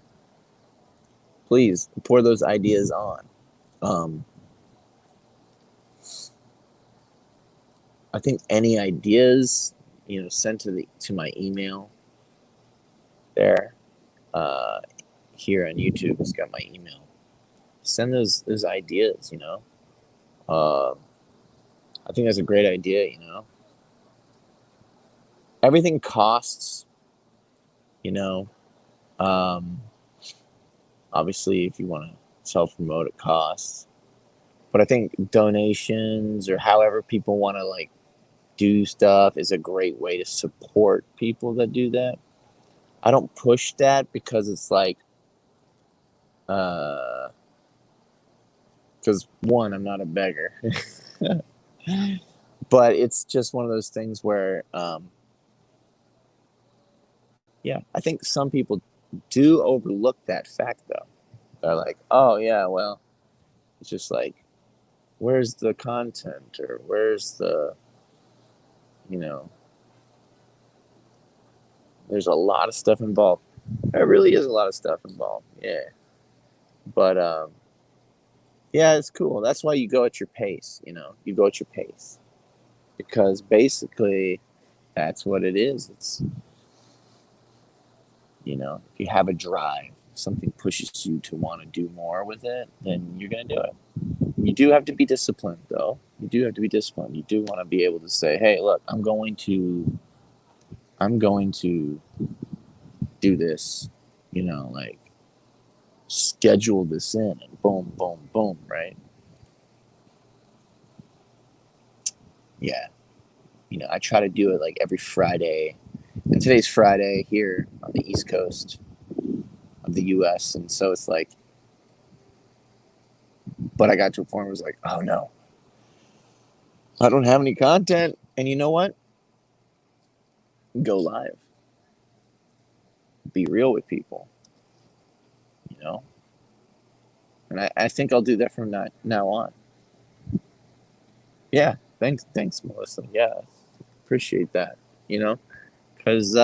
please pour those ideas on. Um, I think any ideas, sent to my email there. Uh, Here on YouTube, it's got my email. Send those ideas. Uh, I think that's a great idea. Everything costs. You know, um, obviously, if you want to self promote, it costs. But I think donations or however people want to like do stuff is a great way to support people that do that. I don't push that because it's like, because one, I'm not a beggar, but it's just one of those things where, yeah, I think some people do overlook that fact though. They're like, oh yeah, well, it's just like, where's the content or where's the, you know, there's a lot of stuff involved. There really is a lot of stuff involved. Yeah. But yeah, it's cool. That's why you go at your pace, you go at your pace. Because basically that's what it is. It's, if you have a drive, something pushes you to want to do more with it, then you're going to do it. You do have to be disciplined, though. You do have to be disciplined. You do want to be able to say, "Hey, look, I'm going to do this." Like schedule this in, and boom, boom, boom, right? Yeah. I try to do it like every Friday, and today's Friday here on the East Coast of the U.S., and so it's like, but I got to a point where it was like, oh no, I don't have any content, and you know what? Go live, be real with people, you know. And I think I'll do that from now on. Yeah, thanks, Melissa. Yeah, appreciate that. Because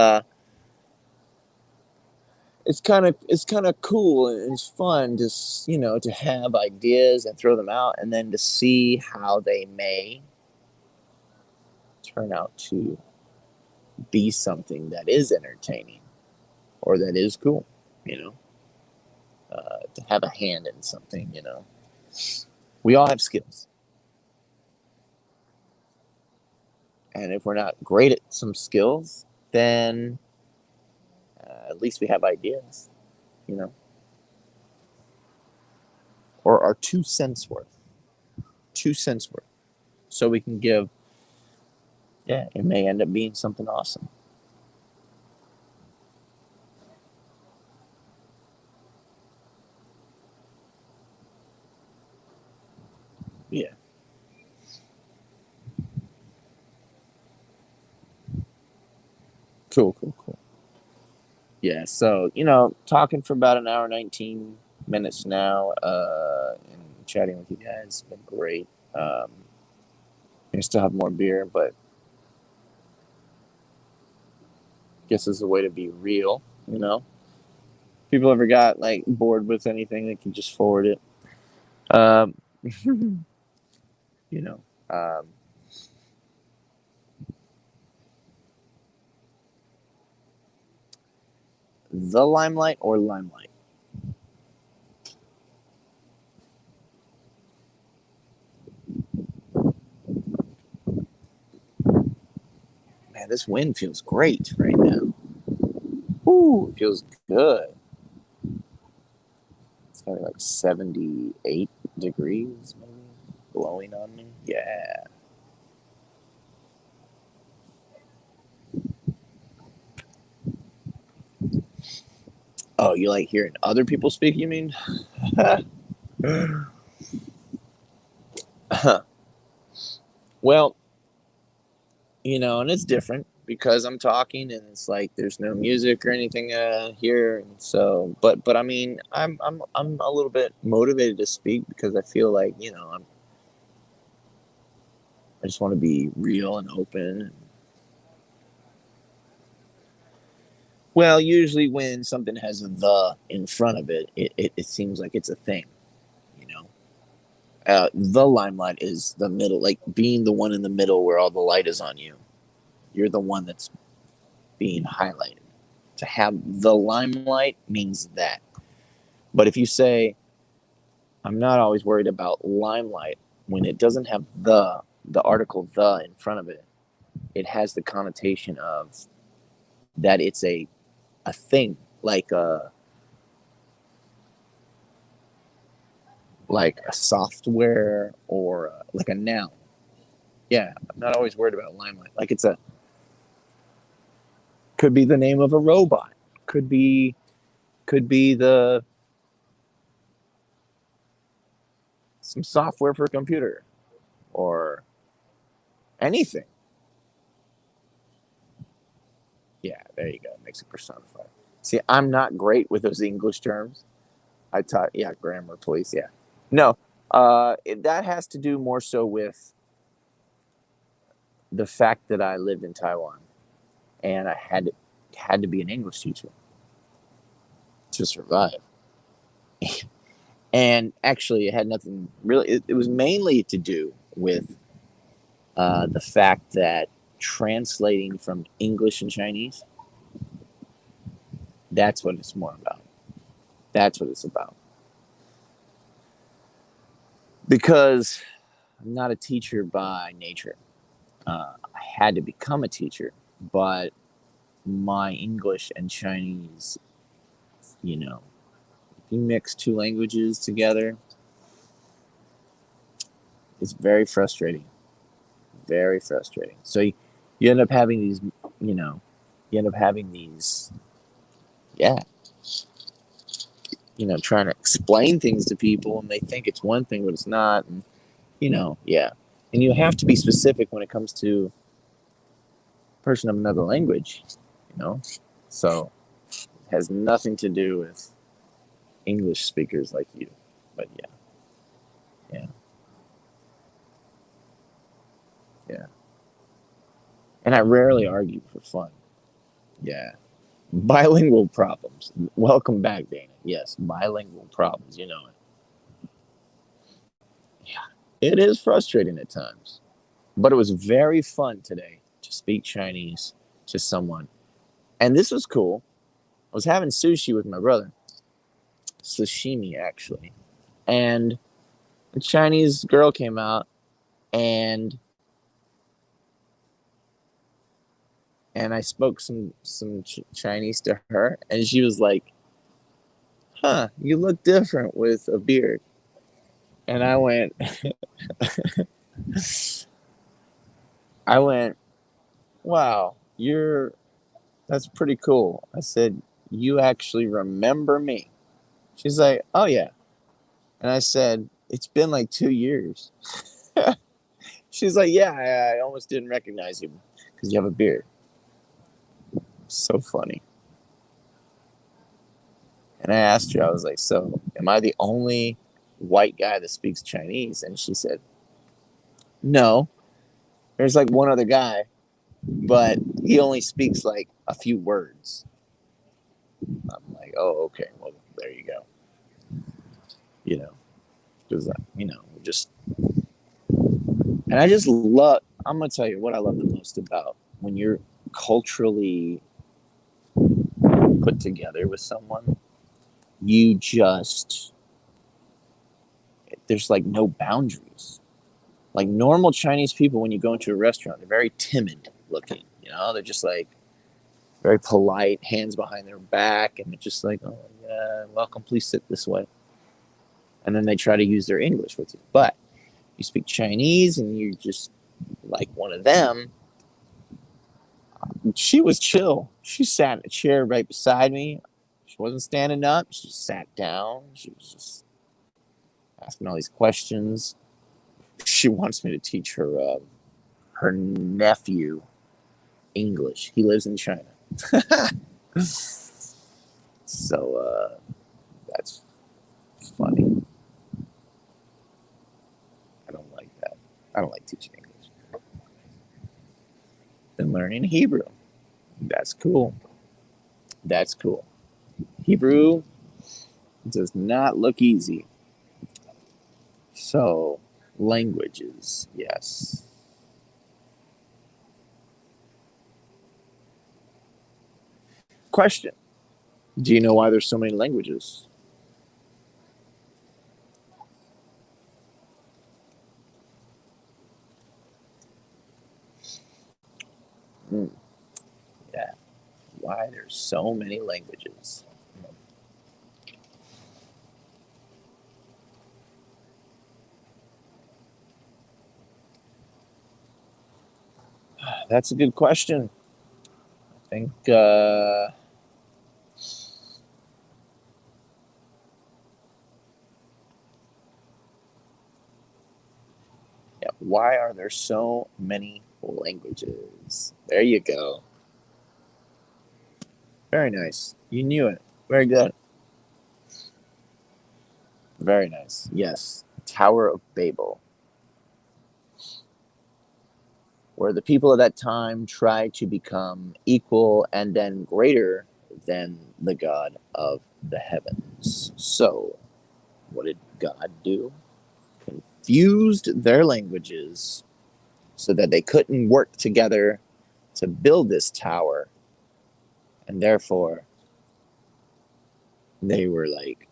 it's kind of cool and it's fun just to have ideas and throw them out and then to see how they may turn out to be something that is entertaining or that is cool. You know, to have a hand in something. We all have skills, and if we're not great at some skills, then at least we have ideas. You know, or our 2 cents worth. 2 cents worth. So we can give. Yeah, it may end up being something awesome. Yeah. Cool, cool, cool. Yeah, so, talking for about an hour 19 minutes now, and chatting with you guys has been great. I still have more beer, but I guess it's a way to be real. People ever got like bored with anything, they can just forward it. Um, you know, um, the limelight or limelight. Man, this wind feels great right now. Ooh, it feels good. It's got like 78 degrees, maybe blowing on me. Yeah. Oh, you like hearing other people speak, you mean? Well, and it's different. because I'm talking and it's like there's no music or anything here. And so, but I mean, I'm a little bit motivated to speak because I feel like I just want to be real and open. Well, usually when something has a the in front of it, it seems like it's a thing, you know. The limelight is the middle, like being the one in the middle where all the light is on you. You're the one that's being highlighted. To have the limelight means that. But if you say, I'm not always worried about limelight, when it doesn't have the article the in front of it, it has the connotation of that it's a thing, like a software or like a noun. Yeah, I'm not always worried about limelight. Like it's a could be the name of a robot. Could be the some software for a computer or anything. Yeah, there you go. It makes it personified. See, I'm not great with those English terms. I taught, yeah, grammar, please. Yeah. No, that has to do more so with the fact that I lived in Taiwan and I had to be an English teacher to survive. And actually, it had nothing really. It was mainly to do with the fact that translating from English and Chinese, that's what it's more about. That's what it's about. Because I'm not a teacher by nature. I had to become a teacher, but my English and Chinese, you know, if you mix two languages together, it's very frustrating. Very frustrating. So you end up having these, you know, you end up having these, yeah, trying to explain things to people and they think it's one thing, but it's not. And, yeah. And you have to be specific when it comes to a person of another language, you know? So it has nothing to do with English speakers like you. But yeah, yeah, yeah. And I rarely argue for fun. Yeah. Bilingual problems. Welcome back, Dana. Yes, bilingual problems. You know it. Yeah. It is frustrating at times. But it was very fun today to speak Chinese to someone. And this was cool. I was having sushi with my brother. Sashimi, actually. And a Chinese girl came out and I spoke some Chinese to her and she was like, "Huh, you look different with a beard." And I went, "Wow, that's pretty cool." I said, "You actually remember me?" She's like, "Oh yeah." And I said, "It's been like 2 years." She's like, "Yeah, I almost didn't recognize you because you have a beard." So funny. And I asked her, I was like, "So, am I the only white guy that speaks Chinese?" And she said, "No, there's like one other guy, but he only speaks like a few words." I'm like, "Oh, okay. Well, there you go." You know, because, just, and I just love, I'm going to tell you what I love the most about when you're culturally put together with someone, you just, there's like no boundaries. Like normal Chinese people, when you go into a restaurant, they're very timid looking. They're just like very polite, hands behind their back, and they're just like, "Oh yeah, welcome, please sit this way." And then they try to use their English with you. But you speak Chinese, and you're just like one of them. She was chill. She sat in a chair right beside me. She wasn't standing up. She sat down. She was just asking all these questions. She wants me to teach her her nephew English. He lives in China. So that's funny. I don't like that. I don't like teaching English. Been learning Hebrew. That's cool. That's cool. Hebrew does not look easy. So, languages, yes. Question. Do you know why there's so many languages? Hmm, yeah. Why there's so many languages? That's a good question. I think yeah, why are there so many languages? There you go. Very nice. You knew it. Very good. Very nice. Yes. Tower of Babel, where the people of that time tried to become equal and then greater than the God of the heavens. So, what did God do? Confused their languages so that they couldn't work together to build this tower, and therefore they were like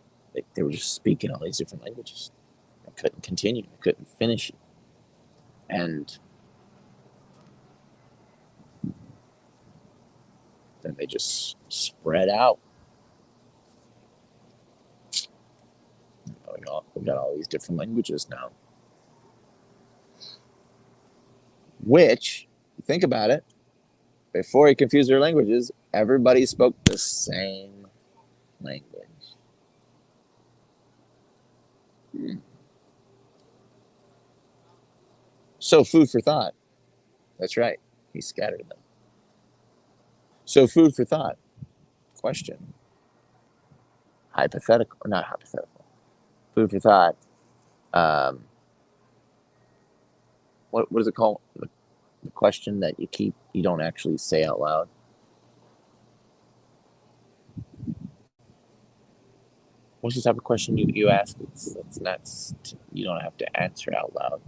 they were just speaking all these different languages. They couldn't continue, they couldn't finish it, and then they just spread out. We got all these different languages now. Which, think about it, before he confused their languages, everybody spoke the same language. Hmm. So, food for thought. That's right. He scattered them. So, food for thought. Question. Hypothetical, or not hypothetical. Food for thought. Um, what is it called? The question that you don't actually say out loud. What's the type of question you ask? It's not, you don't have to answer out loud.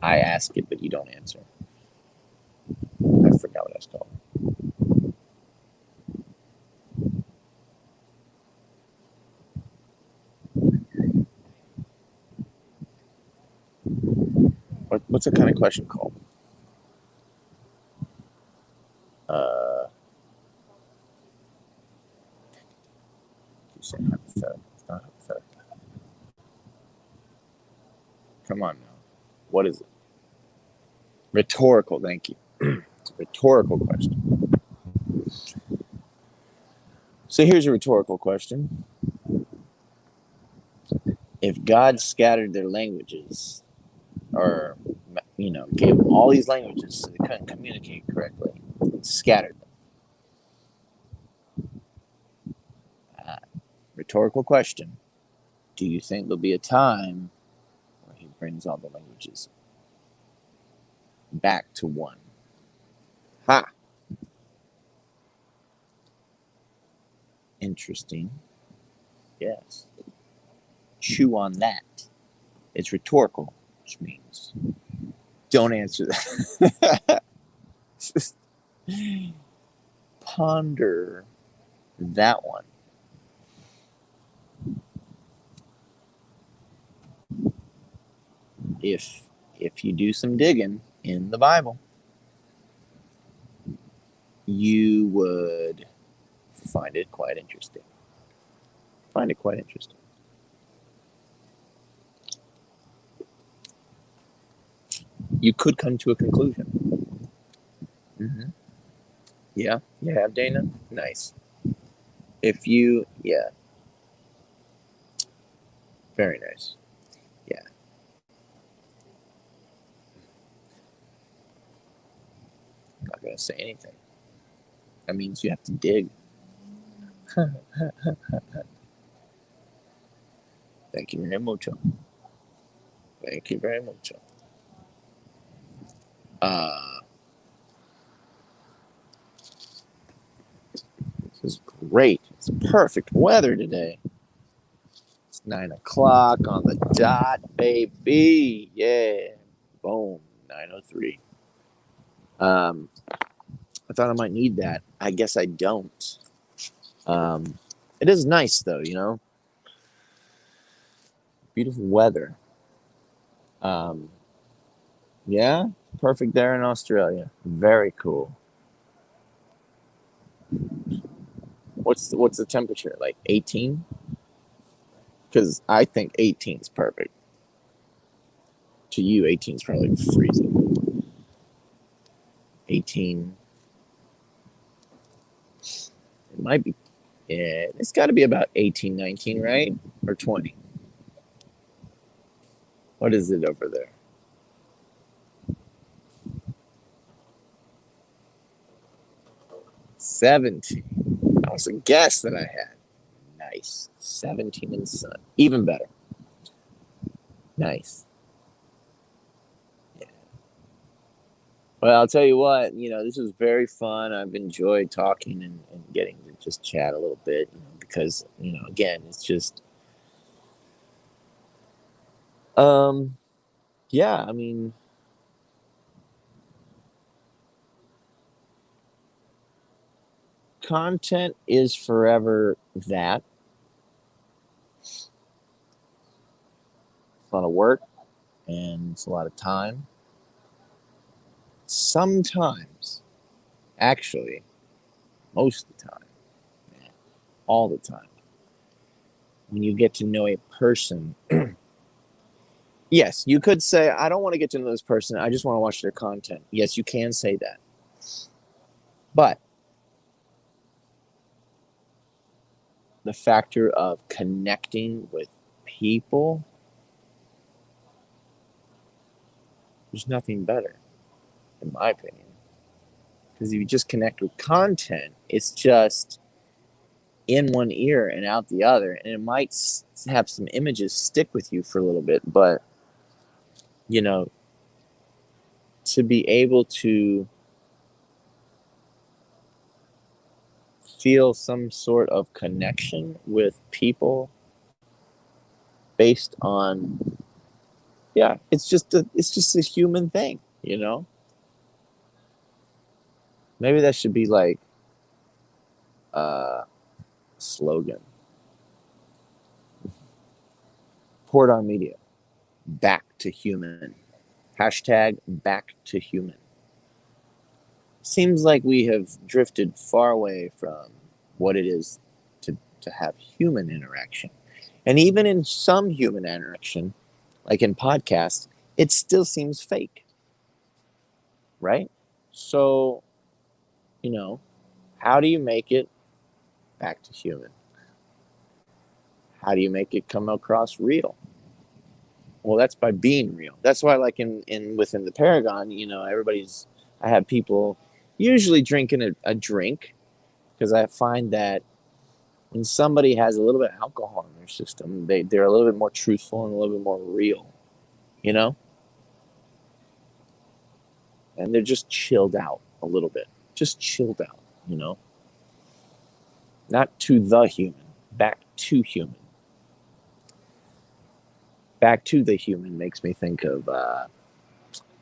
I ask it, but you don't answer. I forgot what that's called. What's the kind of question called? Uh, you say hypothetical. It's not hypothetical. Come on now. What is it? Rhetorical. Thank you. It's a rhetorical question. So here's a rhetorical question. If God scattered their languages, or gave them all these languages so they couldn't communicate correctly, scattered them. Uh, Rhetorical question. Do you think there'll be a time where he brings all the languages back to one? Ha! Interesting. Yes. Chew on that. It's rhetorical, which means don't answer that. Just ponder that one. If you do some digging in the Bible, you would find it quite interesting. Find it quite interesting. You could come to a conclusion. Mm-hmm. Yeah, you have, Dana. Nice. Yeah, very nice. Yeah, not going to say anything. That means you have to dig. Thank you very much. Thank you very much. Uh, this is great. It's perfect weather today. It's 9 o'clock on the dot, baby. Yeah. Boom. 9:03. I thought I might need that. I guess I don't. It is nice though, Beautiful weather. Yeah, perfect there in Australia. Very cool. What's the temperature? Like 18? Because I think 18 is perfect. To you, 18 is probably freezing. 18. It might be. Yeah, it's got to be about 18, 19, right? Or 20. What is it over there? 17. That was a guess that I had. Nice. 17 in the sun. Even better. Nice. Yeah. Well, I'll tell you what, this was very fun. I've enjoyed talking and getting to just chat a little bit, because, again, it's just, yeah, I mean, content is forever that. It's a lot of work and it's a lot of time. Sometimes, actually, most of the time, all the time, when you get to know a person, yes, you could say, I don't want to get to know this person. I just want to watch their content. Yes, you can say that. But the factor of connecting with people, there's nothing better, in my opinion. Because if you just connect with content, it's just in one ear and out the other. And it might have some images stick with you for a little bit. But, to be able to feel some sort of connection with people based on, yeah, it's just a human thing, Maybe that should be like a slogan. Port on Media. Back to human. Hashtag back to human. Seems like we have drifted far away from what it is to have human interaction. And even in some human interaction, like in podcasts, it still seems fake. Right? So, how do you make it back to human? How do you make it come across real? Well, that's by being real. That's why, like in within the Paragon, I have people usually drinking a drink, because I find that when somebody has a little bit of alcohol in their system, they're a little bit more truthful and a little bit more real, you know, and they're just chilled out a little bit, just chilled out, not to the human, back to human. Back to the Human makes me think of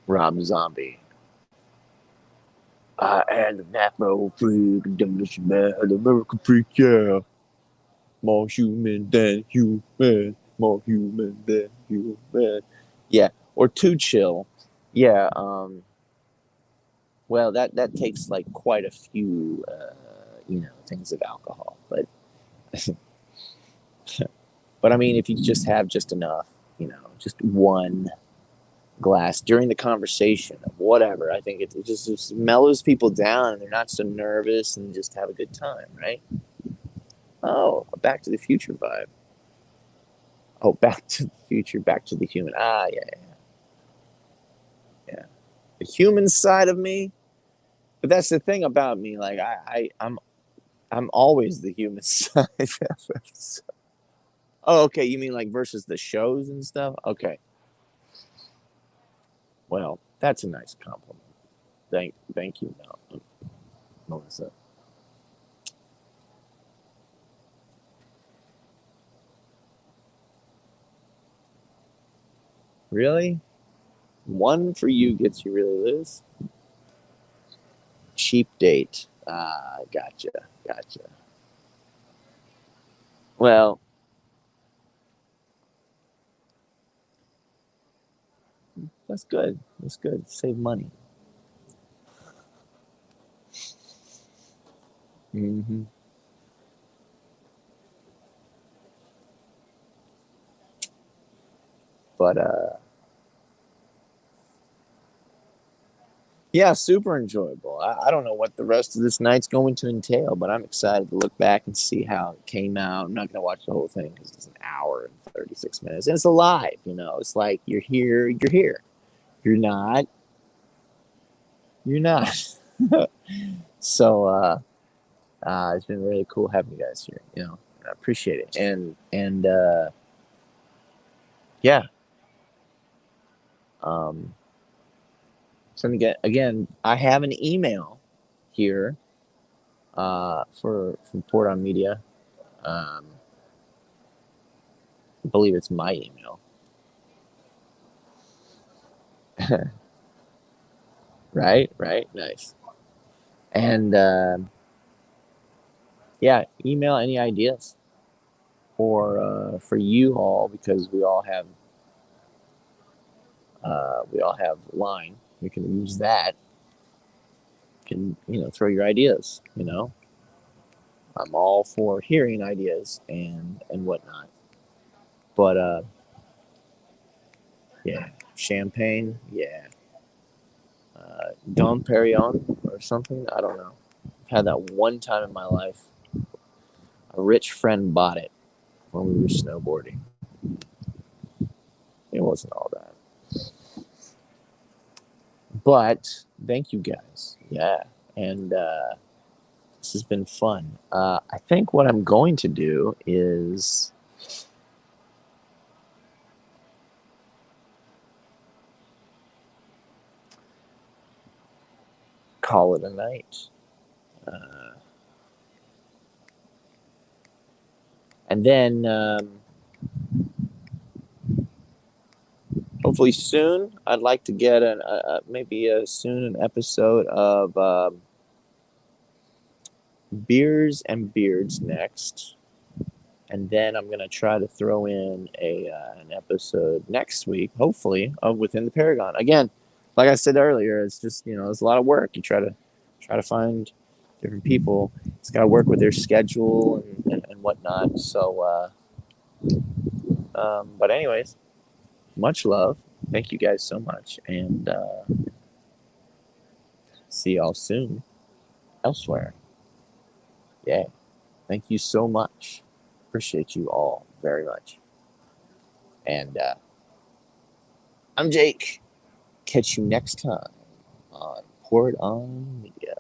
Rob Zombie. I am the Afro freak, demolish man, the American freak, yeah. More human than human, more human than human. Yeah, or Too Chill. Yeah, well, that takes like quite a few, things of alcohol. But I mean, if you just have just enough, just one glass during the conversation of whatever. I think it just mellows people down and they're not so nervous and just have a good time, right? Oh, a Back to the Future vibe. Oh, Back to the Future, Back to the Human. Yeah. The human side of me But that's the thing about me. Like I'm always the human side. Oh, okay. You mean like versus the shows and stuff? Okay. Well, that's a nice compliment. Thank you, Melissa. Really? One for you gets you really loose. Cheap date. Ah, gotcha, gotcha. Well, that's good. That's good. Save money. Hmm. But yeah, super enjoyable. I don't know what the rest of this night's going to entail, but I'm excited to look back and see how it came out. I'm not going to watch the whole thing because it's an hour and 36 minutes, and it's alive. It's like you're here, you're here. You're not, you're not. So it's been really cool having you guys here. I appreciate it, and yeah. Um, so again, I have an email here for from Port on Media. Um, I believe it's my email. Right, right, nice. And yeah, email any ideas for you all because we all have line. We can use that. Can throw your ideas. I'm all for hearing ideas and whatnot. But yeah, champagne, yeah, Dom Perignon or something. I don't know. I've had that one time in my life. A rich friend bought it when we were snowboarding. It wasn't all that. But thank you guys. Yeah. And this has been fun. I think what I'm going to do is call it a night. Uh, and then hopefully soon, I'd like to get maybe soon an episode of Beers and Beards next. And then I'm gonna try to throw in an episode next week, hopefully, of Within the Paragon. Again, like I said earlier, it's just it's a lot of work. You try to find different people. It's got to work with their schedule and whatnot. So, but anyways, much love. Thank you guys so much, and see y'all soon elsewhere. Yeah, thank you so much. Appreciate you all very much. And I'm Jake. Catch you next time on Port on Media.